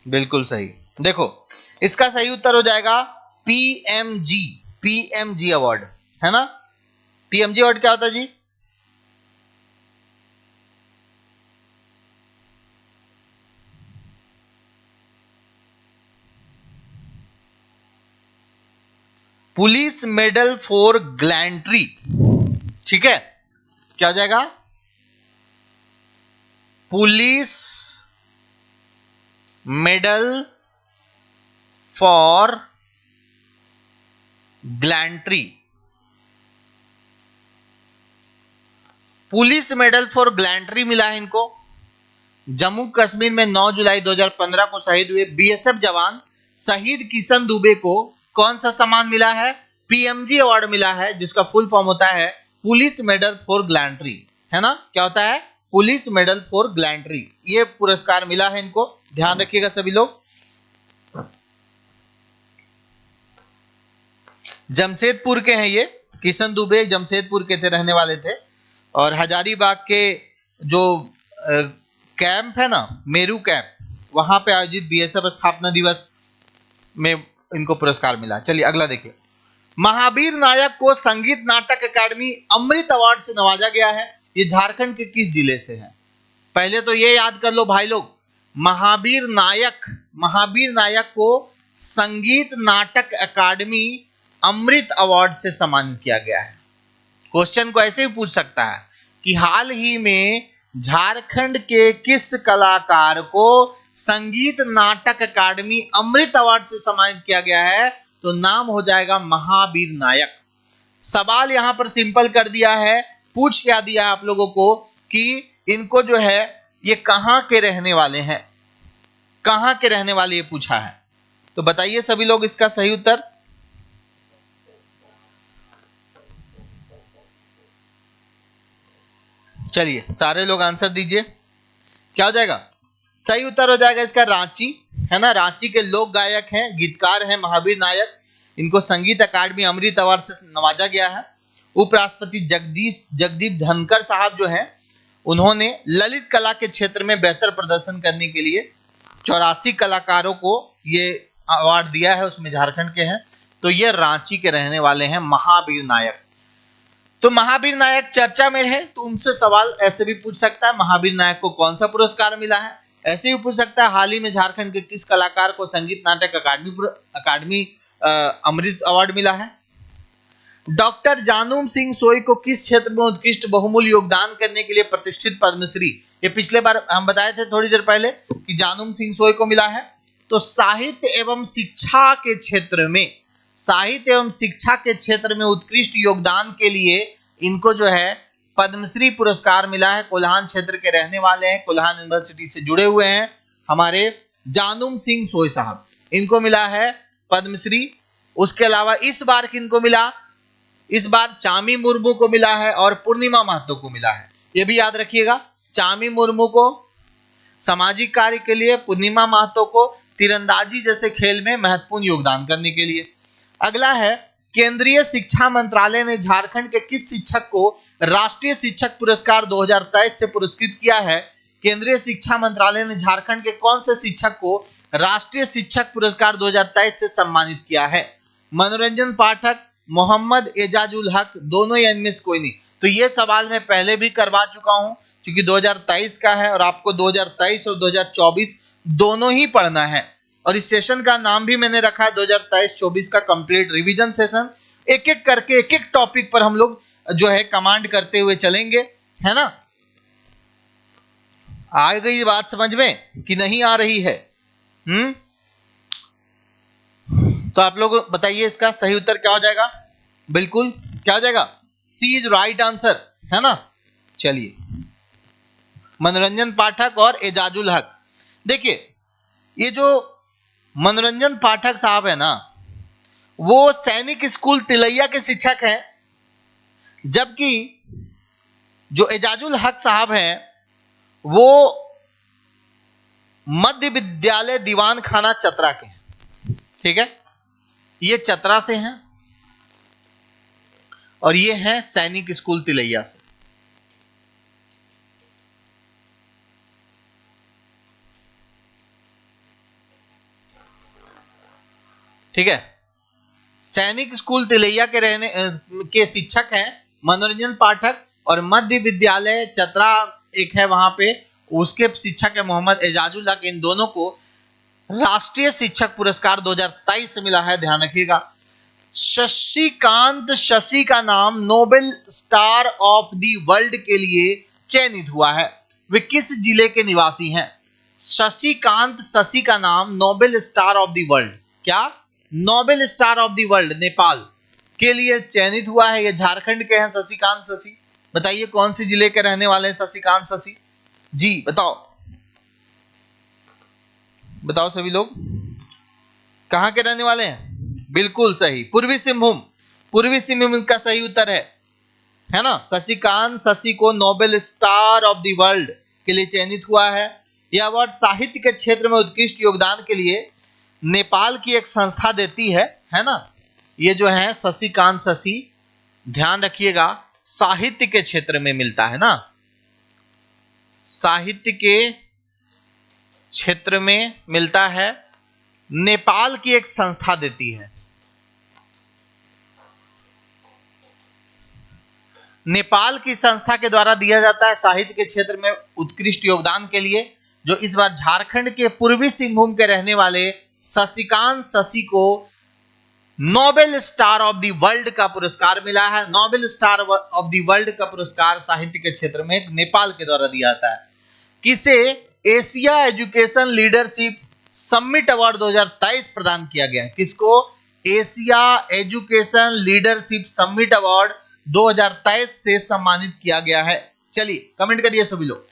बिल्कुल सही। देखो इसका सही उत्तर हो जाएगा पीएमजी, पीएमजी अवार्ड, है ना। पीएमजी अवार्ड क्या होता है जी? पुलिस मेडल फॉर ग्लैंट्री, ठीक है। क्या हो जाएगा? Police medal for gallantry, police medal for gallantry मिला है इनको। जम्मू कश्मीर में 9 जुलाई 2015 को शहीद हुए बीएसएफ जवान शहीद किशन दुबे को कौन सा सम्मान मिला है? पीएमजी अवार्ड मिला है, जिसका फुल फॉर्म होता है पुलिस मेडल फॉर ग्लैंट्री, है ना। क्या होता है? पुलिस मेडल फॉर ग्लैंट्री, ये पुरस्कार मिला है इनको, ध्यान रखिएगा सभी लोग। जमशेदपुर के हैं ये, किशन दुबे जमशेदपुर के थे, रहने वाले थे। और हजारीबाग के जो कैंप है ना, मेरू कैंप, वहां पे आयोजित बीएसएफ स्थापना दिवस में इनको पुरस्कार मिला। चलिए अगला देखिए, महावीर नायक को संगीत नाटक अकादमी अमृत अवार्ड से नवाजा गया है। ये झारखंड के किस जिले से है? पहले तो ये याद कर लो भाई लोग, महावीर नायक को संगीत नाटक अकादमी अमृत अवार्ड से सम्मानित किया गया है। क्वेश्चन को ऐसे भी पूछ सकता है कि हाल ही में झारखंड के किस कलाकार को संगीत नाटक अकादमी अमृत अवार्ड से सम्मानित किया गया है? तो नाम हो जाएगा महावीर नायक। सवाल यहां पर सिंपल कर दिया है, पूछ क्या दिया है आप लोगों को कि इनको जो है ये कहां के रहने वाले हैं, कहां के रहने वाले ये पूछा है। तो बताइए सभी लोग इसका सही उत्तर। चलिए सारे लोग आंसर दीजिए, क्या हो जाएगा? सही उत्तर हो जाएगा इसका रांची, है ना। रांची के लोक गायक हैं, गीतकार हैं महावीर नायक। इनको संगीत अकादमी अमृत अवार्ड से नवाजा गया है। उपराष्ट्रपति जगदीप धनखड़ साहब जो हैं, उन्होंने ललित कला के क्षेत्र में बेहतर प्रदर्शन करने के लिए 84 कलाकारों को ये अवार्ड दिया है, उसमें झारखंड के हैं। तो ये रांची के रहने वाले हैं महावीर नायक। तो महावीर नायक चर्चा में है, तो उनसे सवाल ऐसे भी पूछ सकता है, महावीर नायक को कौन सा पुरस्कार मिला है। ऐसे भी पूछ सकता है, हाल ही में झारखंड के किस कलाकार को संगीत नाटक अकादमी अमृत अवार्ड मिला है। डॉक्टर जानूम सिंह सोई को किस क्षेत्र में उत्कृष्ट बहुमूल्य योगदान करने के लिए प्रतिष्ठित पद्मश्री, ये पिछले बार हम बताए थे थोड़ी देर पहले कि जानूम सिंह सोई को मिला है। तो साहित्य एवं शिक्षा के क्षेत्र में, साहित्य एवं शिक्षा के क्षेत्र में उत्कृष्ट योगदान के लिए इनको जो है पद्मश्री पुरस्कार मिला है। कोल्हान क्षेत्र के रहने वाले हैं, कोल्हान यूनिवर्सिटी से जुड़े हुए हैं हमारे जानूम सिंह सोई साहब। इनको मिला है पद्मश्री। उसके अलावा इस बार किनको मिला, इस बार चामी मुर्मू को मिला है और पूर्णिमा महतो को मिला है। ये भी याद रखिएगा, चामी मुर्मू को सामाजिक कार्य के लिए, पूर्णिमा महतो को तीरंदाजी जैसे खेल में महत्वपूर्ण योगदान करने के लिए। अगला है, केंद्रीय शिक्षा मंत्रालय ने झारखंड के किस शिक्षक को राष्ट्रीय शिक्षक पुरस्कार 2023 से पुरस्कृत किया है? केंद्रीय शिक्षा मंत्रालय ने झारखंड के कौन से शिक्षक को राष्ट्रीय शिक्षक पुरस्कार 2023 से सम्मानित किया है? मनोरंजन पाठक, मोहम्मद एजाजुल हक, दोनों या इनमें से कोई नहीं। तो ये सवाल मैं पहले भी करवा चुका हूं, क्योंकि 2023 का है और आपको 2023 और 2024 दोनों ही पढ़ना है। और इस सेशन का नाम भी मैंने रखा है 2023-24 का कंप्लीट रिवीजन सेशन। एक एक करके एक एक टॉपिक पर हम लोग जो है कमांड करते हुए चलेंगे, है ना। आ गई बात समझ में कि नहीं आ रही है? तो आप लोग बताइए इसका सही उत्तर क्या हो जाएगा? बिल्कुल क्या हो जाएगा? सी इज राइट आंसर, है ना। चलिए, मनोरंजन पाठक और एजाजुल हक। देखिए, ये जो मनोरंजन पाठक साहब है ना, वो सैनिक स्कूल तिलैया के शिक्षक हैं, जबकि जो एजाजुल हक साहब हैं वो मध्य विद्यालय दीवान खाना चतरा के हैं। ठीक है, ये चतरा से हैं और ये हैं सैनिक स्कूल तिलैया से। ठीक है, सैनिक स्कूल तिलैया के रहने के शिक्षक हैं मनोरंजन पाठक, और मध्य विद्यालय चतरा एक है वहां पे, उसके शिक्षक है मोहम्मद एजाजुल हक। इन दोनों को राष्ट्रीय शिक्षक पुरस्कार 2023 से मिला है, ध्यान रखिएगा। शशिकांत, शशि का नाम Nobel star of the world के लिए चयनित हुआ है। वे किस जिले के निवासी हैं? शशिकांत, शशि का नाम Nobel star of the world, क्या Nobel star of the world Nepal के लिए चयनित हुआ है। ये झारखंड के हैं शशिकांत शशि। बताइए कौन सी जिले के रहने वाले हैं शशिकांत शशि जी? बताओ बताओ सभी लोग, कहां के रहने वाले हैं? बिल्कुल सही, पूर्वी सिंहभूम। पूर्वी सिंहभूम का सही उत्तर है ना। शशिकांत शशि को Nobel star of the world के लिए चयनित हुआ है। यह अवार्ड साहित्य के क्षेत्र में उत्कृष्ट योगदान के लिए नेपाल की एक संस्था देती है ना। ये जो है शशिकांत शशि, ध्यान रखिएगा, साहित्य के क्षेत्र में मिलता है ना, साहित्य के क्षेत्र में मिलता है, नेपाल की एक संस्था देती है। नेपाल की संस्था के द्वारा दिया जाता है साहित्य के क्षेत्र में उत्कृष्ट योगदान के लिए, जो इस बार झारखंड के पूर्वी सिंहभूम के रहने वाले शशिकांत शशि को Nobel star of the world का पुरस्कार मिला है। Nobel star of the world का पुरस्कार साहित्य के क्षेत्र में नेपाल के द्वारा दिया जाता है। किसे Asia education leadership summit award 2023 प्रदान किया गया है? किसको Asia education leadership summit award 2023 से सम्मानित किया गया है? चलिए कमेंट करिए सभी लोग।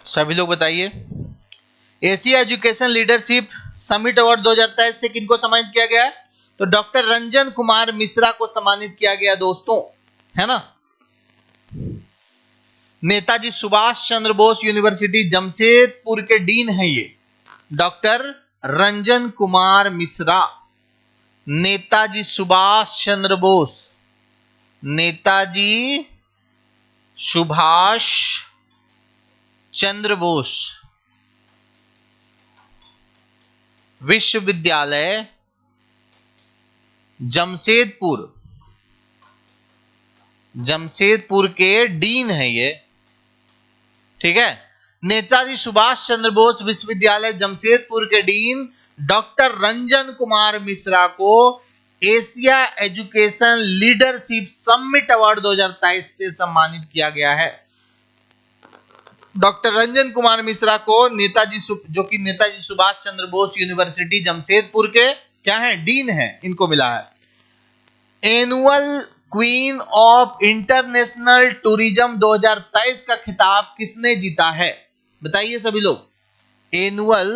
सभी लोग बताइए, Asia education leadership summit award 2023 से किनको सम्मानित किया गया है? तो डॉक्टर रंजन कुमार मिश्रा को सम्मानित किया गया दोस्तों, है ना। नेताजी सुभाष चंद्र बोस यूनिवर्सिटी जमशेदपुर के डीन है ये डॉक्टर रंजन कुमार मिश्रा। नेताजी सुभाष चंद्र बोस, नेताजी सुभाष चंद्र बोस विश्वविद्यालय जमशेदपुर के डीन है ये, ठीक है। नेताजी सुभाष चंद्र बोस विश्वविद्यालय जमशेदपुर के डीन डॉक्टर रंजन कुमार मिश्रा को Asia education leadership summit award 2023 से सम्मानित किया गया है। डॉक्टर रंजन कुमार मिश्रा को जो कि नेताजी सुभाष चंद्र बोस यूनिवर्सिटी जमशेदपुर के क्या है, डीन है, इनको मिला है। Annual queen of international tourism 2023 का खिताब किसने जीता है, बताइए सभी लोग। एनुअल,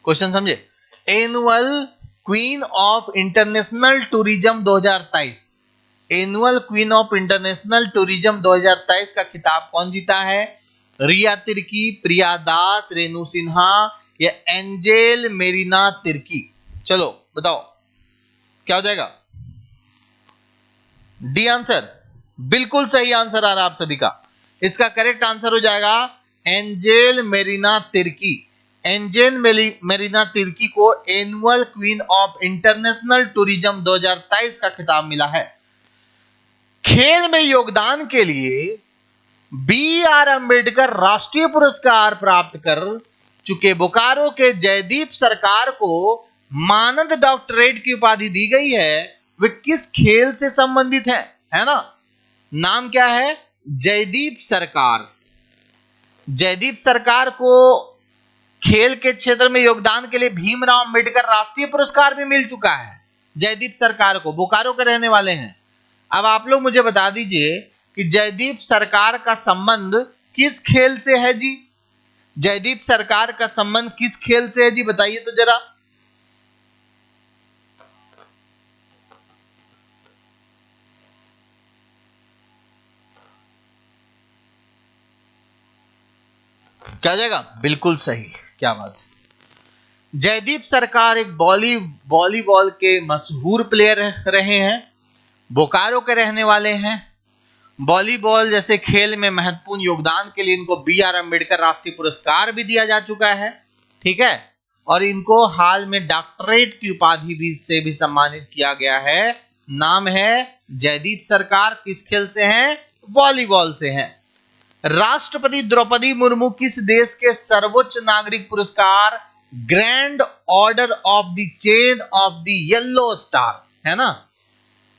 क्वेश्चन समझे, annual queen of international tourism 2023, annual queen of international tourism 2023 का खिताब कौन जीता है? रिया तिर्की, प्रिया दास, रेणु सिन्हा या एंजेल मेरिना तिर्की? चलो बताओ क्या हो जाएगा? डी आंसर, बिल्कुल सही आंसर आ रहा है आप सभी का। इसका करेक्ट आंसर हो जाएगा एंजेल मेरिना तिर्की। एंजेल मेरिना तिर्की को annual queen of international tourism 2023 का खिताब मिला है। खेल में योगदान के लिए बी.आर. अंबेडकर राष्ट्रीय पुरस्कार प्राप्त कर चुके बोकारो के जयदीप सरकार को मानद डॉक्टरेट की उपाधि दी गई है, वे किस खेल से संबंधित है ना? नाम क्या है? जयदीप सरकार। जयदीप सरकार को खेल के क्षेत्र में योगदान के लिए भीमराव अंबेडकर राष्ट्रीय पुरस्कार भी मिल चुका है। जयदीप सरकार को, बोकारो के रहने वाले हैं। अब आप लोग मुझे बता दीजिए कि जयदीप सरकार का संबंध किस खेल से है जी? जयदीप सरकार का संबंध किस खेल से है जी, बताइए तो जरा। क्या हो जाएगा? बिल्कुल सही, क्या बात है। जयदीप सरकार एक वॉलीबॉल के मशहूर प्लेयर रहे हैं, बोकारो के रहने वाले हैं। वॉलीबॉल जैसे खेल में महत्वपूर्ण योगदान के लिए इनको बी.आर. अंबेडकर राष्ट्रीय पुरस्कार भी दिया जा चुका है, ठीक है। और इनको हाल में डॉक्टरेट की उपाधि से भी सम्मानित किया गया है। नाम है जयदीप सरकार। किस खेल से हैं? वॉलीबॉल से हैं। राष्ट्रपति द्रौपदी मुर्मू किस देश के सर्वोच्च नागरिक पुरस्कार grand order of the chain of the yellow star, है ना,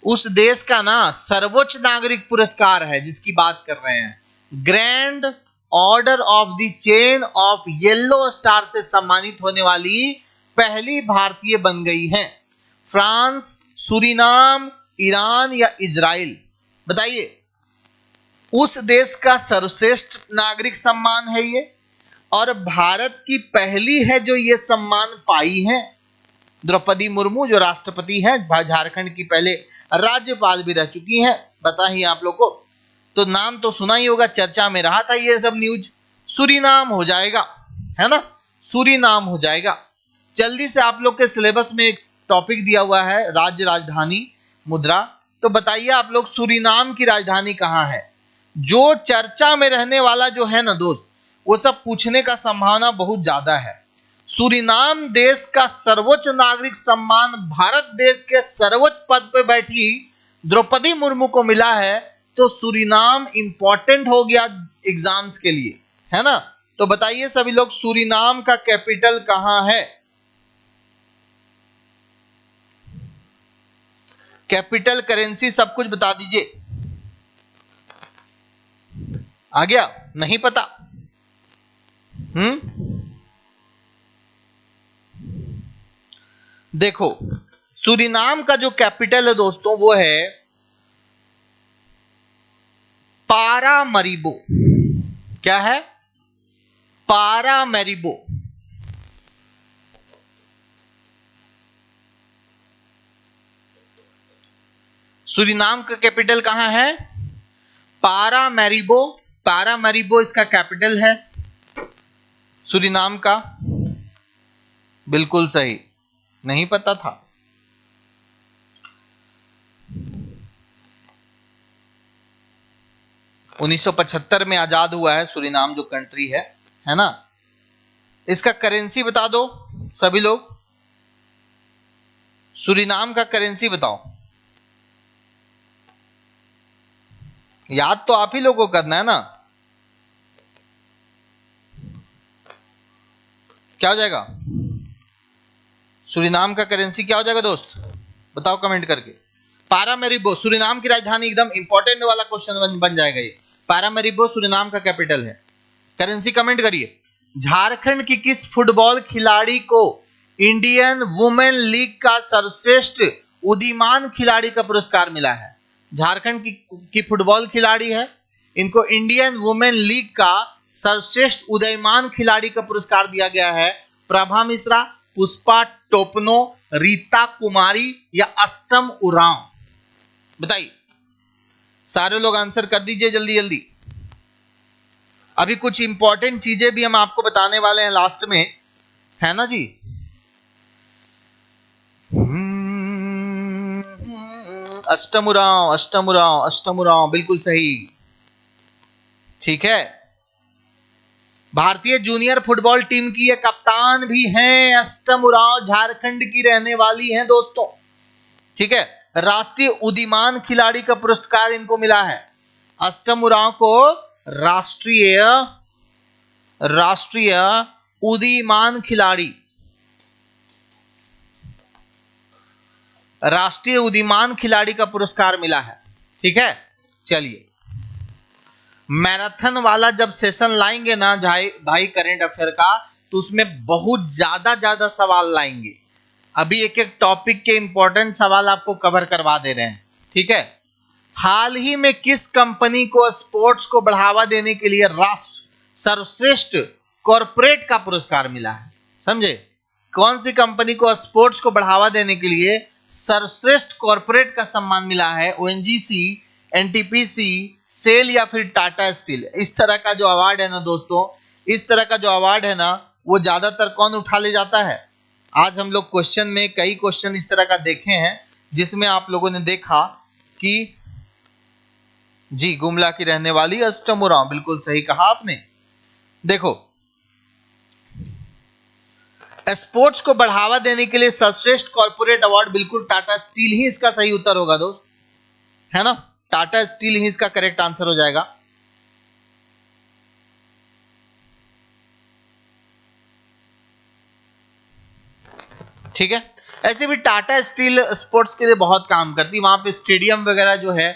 उस देश का ना सर्वोच्च नागरिक पुरस्कार है जिसकी बात कर रहे हैं, grand order of the chain of yellow star से सम्मानित होने वाली पहली भारतीय बन गई हैं। फ्रांस, सूरीनाम, ईरान या इजराइल? बताइए। उस देश का सर्वश्रेष्ठ नागरिक सम्मान है ये, और भारत की पहली है जो ये सम्मान पाई है। द्रौपदी मुर्मू जो राष्ट्रपति है, झारखंड की पहले राज्यपाल भी रह चुकी हैं। बता ही आप लोग को, तो नाम तो सुना ही होगा, चर्चा में रहा था ये सब न्यूज। सूरीनाम हो जाएगा, है ना, सूरीनाम हो जाएगा। जल्दी से आप लोग के सिलेबस में एक टॉपिक दिया हुआ है, राज्य राजधानी मुद्रा। तो बताइए आप लोग, सूरीनाम की राजधानी कहाँ है? जो चर्चा में रहने वाला जो है ना दोस्त, वो सब पूछने का संभावना बहुत ज्यादा है। सूरीनाम देश का सर्वोच्च नागरिक सम्मान भारत देश के सर्वोच्च पद पर बैठी द्रौपदी मुर्मू को मिला है, तो सूरीनाम इंपॉर्टेंट हो गया एग्जाम्स के लिए, है ना। तो बताइए सभी लोग, सूरीनाम का कैपिटल कहां है? कैपिटल, करेंसी, सब कुछ बता दीजिए। आ गया? नहीं पता? देखो, सूरीनाम का जो कैपिटल है दोस्तों, वो है पारामरीबो। क्या है? पारामरीबो। सूरीनाम का कैपिटल कहां है? पारामरीबो। पारामरीबो इसका कैपिटल है सूरीनाम का। बिल्कुल सही, नहीं पता था। उन्नीस 1975 में आजाद हुआ है सूरीनाम जो कंट्री है ना। इसका करेंसी बता दो सभी लोग, सूरीनाम का करेंसी बताओ। याद तो आप ही लोगों को करना है ना। क्या हो जाएगा? सूरीनाम का करेंसी क्या हो जाएगा दोस्त? बताओ कमेंट करके। पारामरीबो सूरीनाम की राजधानी, एकदम इंपॉर्टेंट वाला क्वेश्चन बन जाएगा ये। पैरामरीबो सूरीनाम का कैपिटल है। करेंसी कमेंट करिए। झारखंड की किस फुटबॉल खिलाड़ी को इंडियन वुमेन लीग का सर्वश्रेष्ठ उदीयमान खिलाड़ी का पुरस्कार मिला है? झारखंड की फुटबॉल खिलाड़ी है, इनको इंडियन वुमेन लीग का सर्वश्रेष्ठ उदीयमान खिलाड़ी का पुरस्कार दिया गया है। प्रभा मिश्रा, पुष्पा टोपनो, रीता कुमारी या अष्टम उरांव? बताइए, सारे लोग आंसर कर दीजिए जल्दी जल्दी। अभी कुछ इंपॉर्टेंट चीजें भी हम आपको बताने वाले हैं लास्ट में, है ना जी। अष्टम उरांव, अष्टम उरांव, अष्टम उरांव, बिल्कुल सही। ठीक है, भारतीय जूनियर फुटबॉल टीम की ये कप्तान भी हैं। अष्टम उरांव झारखंड की रहने वाली हैं दोस्तों। ठीक है, राष्ट्रीय उदीयमान खिलाड़ी का पुरस्कार इनको मिला है। अष्टम उरांव को राष्ट्रीय उदीयमान खिलाड़ी, राष्ट्रीय उदीयमान खिलाड़ी का पुरस्कार मिला है। ठीक है, चलिए, मैराथन वाला जब सेशन लाएंगे ना भाई करंट अफेयर का, तो उसमें बहुत ज्यादा सवाल लाएंगे। अभी एक एक टॉपिक के इंपॉर्टेंट सवाल आपको कवर करवा दे रहे हैं। ठीक है, हाल ही में किस कंपनी को स्पोर्ट्स को बढ़ावा देने के लिए राष्ट्र सर्वश्रेष्ठ कॉर्पोरेट का पुरस्कार मिला है? समझे, कौन सी कंपनी को स्पोर्ट्स को बढ़ावा देने के लिए सर्वश्रेष्ठ कॉर्पोरेट का सम्मान मिला है? ओएनजीसी, एनटीपीसी, सेल या फिर टाटा स्टील? इस तरह का जो अवार्ड है ना दोस्तों, इस तरह का जो अवार्ड है ना, वो ज्यादातर कौन उठा ले जाता है? आज हम लोग क्वेश्चन में कई क्वेश्चन इस तरह का देखे हैं जिसमें आप लोगों ने देखा कि जी गुमला की रहने वाली अष्टम उरांव, बिल्कुल सही कहा आपने। देखो, स्पोर्ट्स को बढ़ावा देने के लिए सर्वश्रेष्ठ कॉर्पोरेट अवार्ड, बिल्कुल टाटा स्टील ही इसका सही उत्तर होगा दोस्त, है ना। टाटा स्टील ही इसका करेक्ट आंसर हो जाएगा। ठीक है, ऐसे भी टाटा स्टील स्पोर्ट्स के लिए बहुत काम करती है। वहां पे स्टेडियम वगैरह जो है,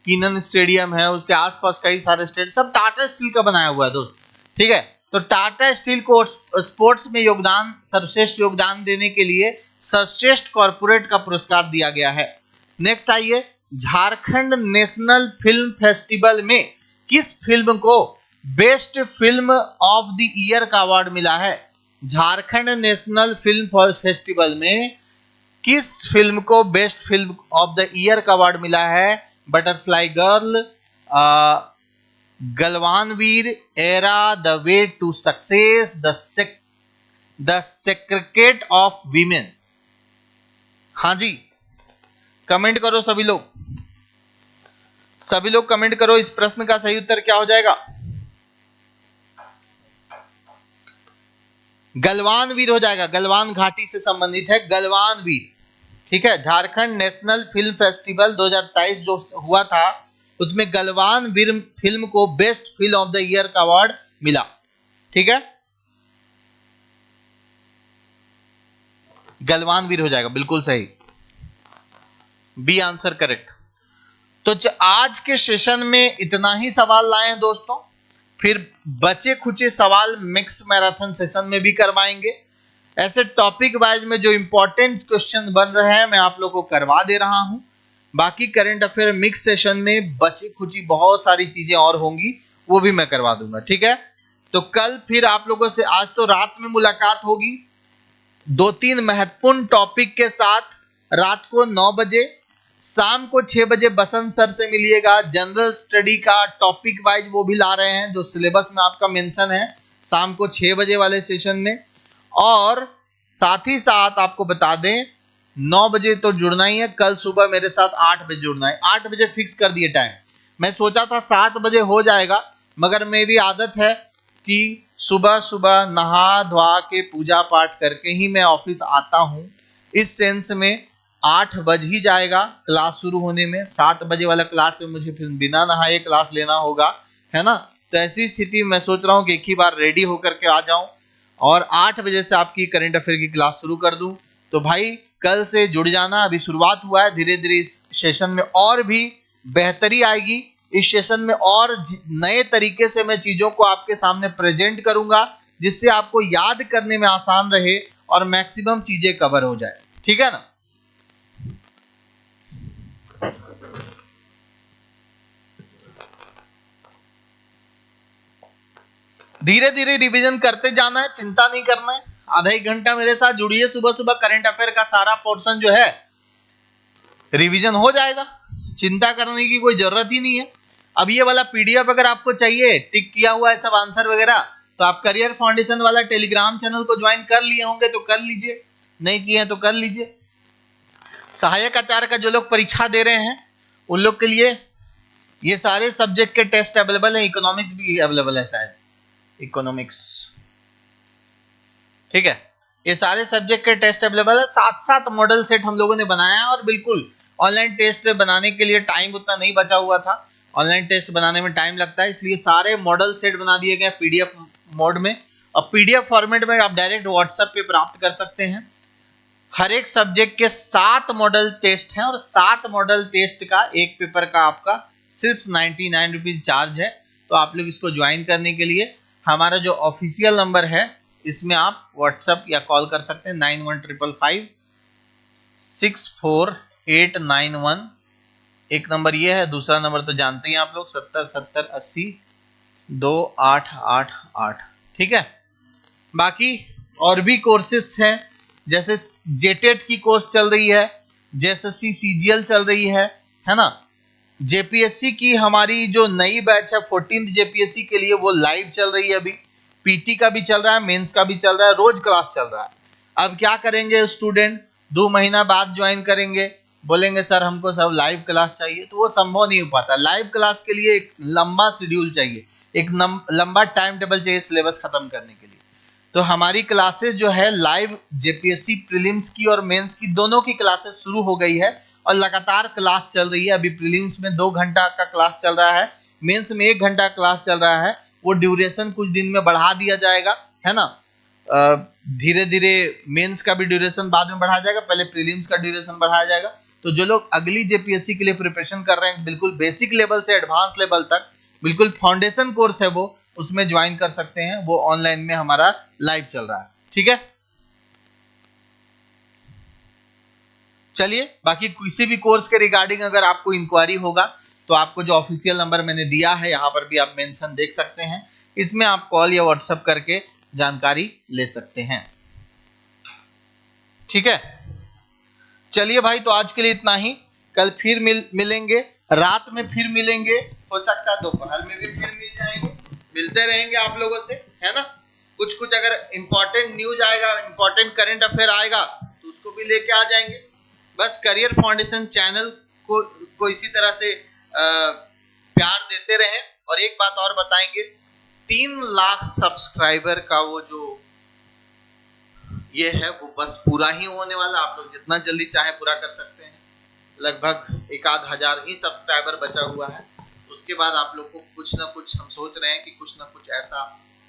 कीनन स्टेडियम है, उसके आसपास कई सारे स्टेडियम सब टाटा स्टील का बनाया हुआ है दोस्त। ठीक है, तो टाटा स्टील को स्पोर्ट्स में योगदान, सर्वश्रेष्ठ योगदान देने के लिए सर्वश्रेष्ठ कॉर्पोरेट का पुरस्कार दिया गया है। नेक्स्ट आइए, झारखंड नेशनल फिल्म फेस्टिवल में किस फिल्म को best film of the year का अवार्ड मिला है? झारखंड नेशनल फिल्म फेस्टिवल में किस फिल्म को best film of the year का अवार्ड मिला है? Butterfly girl, Galwan Veer, era, the way to success, the secret of women? हाँ जी, कमेंट करो सभी लोग कमेंट करो। इस प्रश्न का सही उत्तर क्या हो जाएगा? गलवान वीर हो जाएगा। गलवान घाटी से संबंधित है गलवान वीर। ठीक है, झारखंड नेशनल फिल्म फेस्टिवल 2023 जो हुआ था, उसमें गलवान वीर फिल्म को best film of the year का अवार्ड मिला। ठीक है, गलवान वीर हो जाएगा, बिल्कुल सही, बी आंसर करेक्ट। तो आज के सेशन में इतना ही सवाल लाए हैं दोस्तों, फिर बचे खुचे सवाल मिक्स मैराथन सेशन में भी करवाएंगे। ऐसे टॉपिक वाइज में जो इंपॉर्टेंट क्वेश्चन बन रहे हैं मैं आप लोग को करवा दे रहा हूं। बाकी करंट अफेयर मिक्स सेशन में बची खुची बहुत सारी चीजें और होंगी, वो भी मैं करवा दूंगा। ठीक है, तो कल फिर आप लोगों से, आज तो रात में मुलाकात होगी 2-3 महत्वपूर्ण टॉपिक के साथ। रात को 9 बजे, शाम को 6 बजे बसंत सर से मिलिएगा। जनरल स्टडी का टॉपिक वाइज वो भी ला रहे हैं जो सिलेबस में आपका मेंशन है, शाम को 6 बजे वाले सेशन में। और साथ ही साथ आपको बता दें 9 बजे तो जुड़ना ही है, कल सुबह मेरे साथ 8 बजे जुड़ना है। 8 बजे फिक्स कर दिए टाइम। मैं सोचा था 7 बजे हो जाएगा, मगर मेरी आदत है कि सुबह सुबह नहा धोआ के पूजा पाठ करके ही मैं ऑफिस आता हूँ। इस सेंस में 8 बज ही जाएगा क्लास शुरू होने में। 7 बजे वाला क्लास में मुझे फिर बिना नहाए क्लास लेना होगा, है ना। तो ऐसी स्थिति में मैं सोच रहा हूँ कि एक ही बार रेडी होकर के आ जाऊं और 8 बजे से आपकी करंट अफेयर की क्लास शुरू कर दूं। तो भाई कल से जुड़ जाना, अभी शुरुआत हुआ है, धीरे धीरे इस सेशन में और भी बेहतरी आएगी। इस सेशन में और नए तरीके से मैं चीजों को आपके सामने प्रेजेंट करूंगा, जिससे आपको याद करने में आसान रहे और मैक्सिमम चीजें कवर हो जाए। ठीक है ना? धीरे धीरे रिवीजन करते जाना है, चिंता नहीं करना है। आधा एक घंटा मेरे साथ जुड़िए, सुबह सुबह करंट अफेयर का सारा पोर्शन जो है रिवीजन हो जाएगा, चिंता करने की कोई जरूरत ही नहीं है। अब ये वाला पीडीएफ अगर आपको चाहिए टिक किया हुआ है सब आंसर वगैरह, तो आप करियर फाउंडेशन वाला टेलीग्राम चैनल को ज्वाइन कर लिए होंगे तो कर लीजिए, नहीं किए हैं तो कर लीजिए। सहायक आचार्य का जो लोग परीक्षा दे रहे हैं उन लोग के लिए ये सारे सब्जेक्ट के टेस्ट अवेलेबल है, इकोनॉमिक्स भी अवेलेबल है शायद, इकोनॉमिक्स। ठीक है, ये सारे सब्जेक्ट के टेस्ट अवेलेबल है। 7 मॉडल सेट हम लोगों ने बनाया है और बिल्कुल ऑनलाइन टेस्ट बनाने के लिए टाइम उतना नहीं बचा हुआ था, ऑनलाइन टेस्ट बनाने में टाइम लगता है, इसलिए सारे मॉडल सेट बना दिए गए पीडीएफ मोड में। और पीडीएफ फॉर्मेट में आप डायरेक्ट व्हाट्सएप पे प्राप्त कर सकते हैं। हर एक सब्जेक्ट के 7 मॉडल टेस्ट हैं और 7 मॉडल टेस्ट का एक पेपर का आपका सिर्फ 99 रुपीज चार्ज है। तो आप लोग इसको ज्वाइन करने के लिए हमारा जो ऑफिशियल नंबर है इसमें आप व्हाट्सएप या कॉल कर सकते हैं 9155 64891। एक नंबर ये है, दूसरा नंबर तो जानते ही आप लोग 70 70 80 2888। ठीक है, बाकी और भी कोर्सेस हैं, जैसे जेटेट की कोर्स चल रही है, जेएसएससी सीजीएल चल रही है ना। जेपीएससी की हमारी जो नई बैच है 14th जेपीएससी के लिए वो लाइव चल रही है अभी, पीटी का भी चल रहा है, मेंस का भी चल रहा है, रोज क्लास चल रहा है। अब क्या करेंगे स्टूडेंट, 2 महीना बाद ज्वाइन करेंगे, बोलेंगे सर हमको सब लाइव क्लास चाहिए, तो वो संभव नहीं हो पाता। लाइव क्लास के लिए एक लंबा शेड्यूल चाहिए, एक लंबा टाइम टेबल चाहिए सिलेबस खत्म करने के लिए। तो हमारी क्लासेस जो है लाइव जेपीएससी प्रीलिम्स की और मेंस की दोनों की क्लासेस शुरू हो गई है और लगातार क्लास चल रही है। अभी प्रीलिम्स में 2 घंटा का क्लास चल रहा है, मेंस में 1 घंटा क्लास चल रहा है। वो ड्यूरेशन कुछ दिन में बढ़ा दिया जाएगा, है ना। धीरे धीरे मेंस का भी ड्यूरेशन बाद में बढ़ाया जाएगा, पहले प्रीलिम्स का ड्यूरेशन बढ़ाया जाएगा। तो जो लोग अगली जेपीएससी के लिए प्रिपरेशन कर रहे हैं, बिल्कुल बेसिक लेवल से एडवांस लेवल तक, बिल्कुल फाउंडेशन कोर्स है वो, उसमें ज्वाइन कर सकते हैं। वो ऑनलाइन में हमारा लाइव चल रहा है। ठीक है, चलिए बाकी किसी भी कोर्स के रिगार्डिंग अगर आपको इंक्वायरी होगा तो आपको जो ऑफिशियल नंबर मैंने दिया है यहाँ पर भी आप मेंशन देख सकते हैं, इसमें आप कॉल या व्हाट्सएप करके जानकारी ले सकते हैं। ठीक है, चलिए भाई, तो आज के लिए इतना ही। कल फिर मिलेंगे, रात में फिर मिलेंगे, हो सकता है दोपहर में भी फिर मिल जाएंगे, मिलते रहेंगे आप लोगों से, है ना। कुछ अगर इंपॉर्टेंट न्यूज आएगा, इंपॉर्टेंट करंट अफेयर आएगा तो उसको भी लेके आ जाएंगे। बस करियर फाउंडेशन चैनल को इसी तरह से प्यार देते रहें। और एक बात और बताएंगे, 3 लाख सब्सक्राइबर का वो जो ये है वो बस पूरा ही होने वाला। आप लोग जितना जल्दी चाहे पूरा कर सकते हैं। लगभग 1,000 ही सब्सक्राइबर बचा हुआ है। उसके बाद आप लोग को कुछ ना कुछ हम सोच रहे हैं कि कुछ ना कुछ ऐसा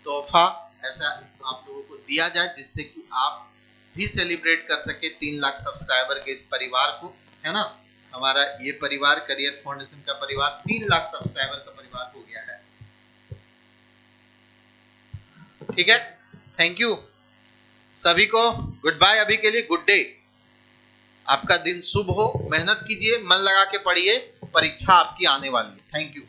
तोहफा ऐसा आप लोगों को दिया जाए जिससे कि आप भी सेलिब्रेट कर सके 3 लाख सब्सक्राइबर के इस परिवार को, है ना। हमारा ये परिवार करियर फाउंडेशन का परिवार 3 लाख सब्सक्राइबर का परिवार हो गया है। ठीक है, थैंक यू सभी को, गुड बाय अभी के लिए, गुड डे। आपका दिन शुभ हो, मेहनत कीजिए, मन लगा के पढ़िए, परीक्षा आपकी आने वाली है। Thank you.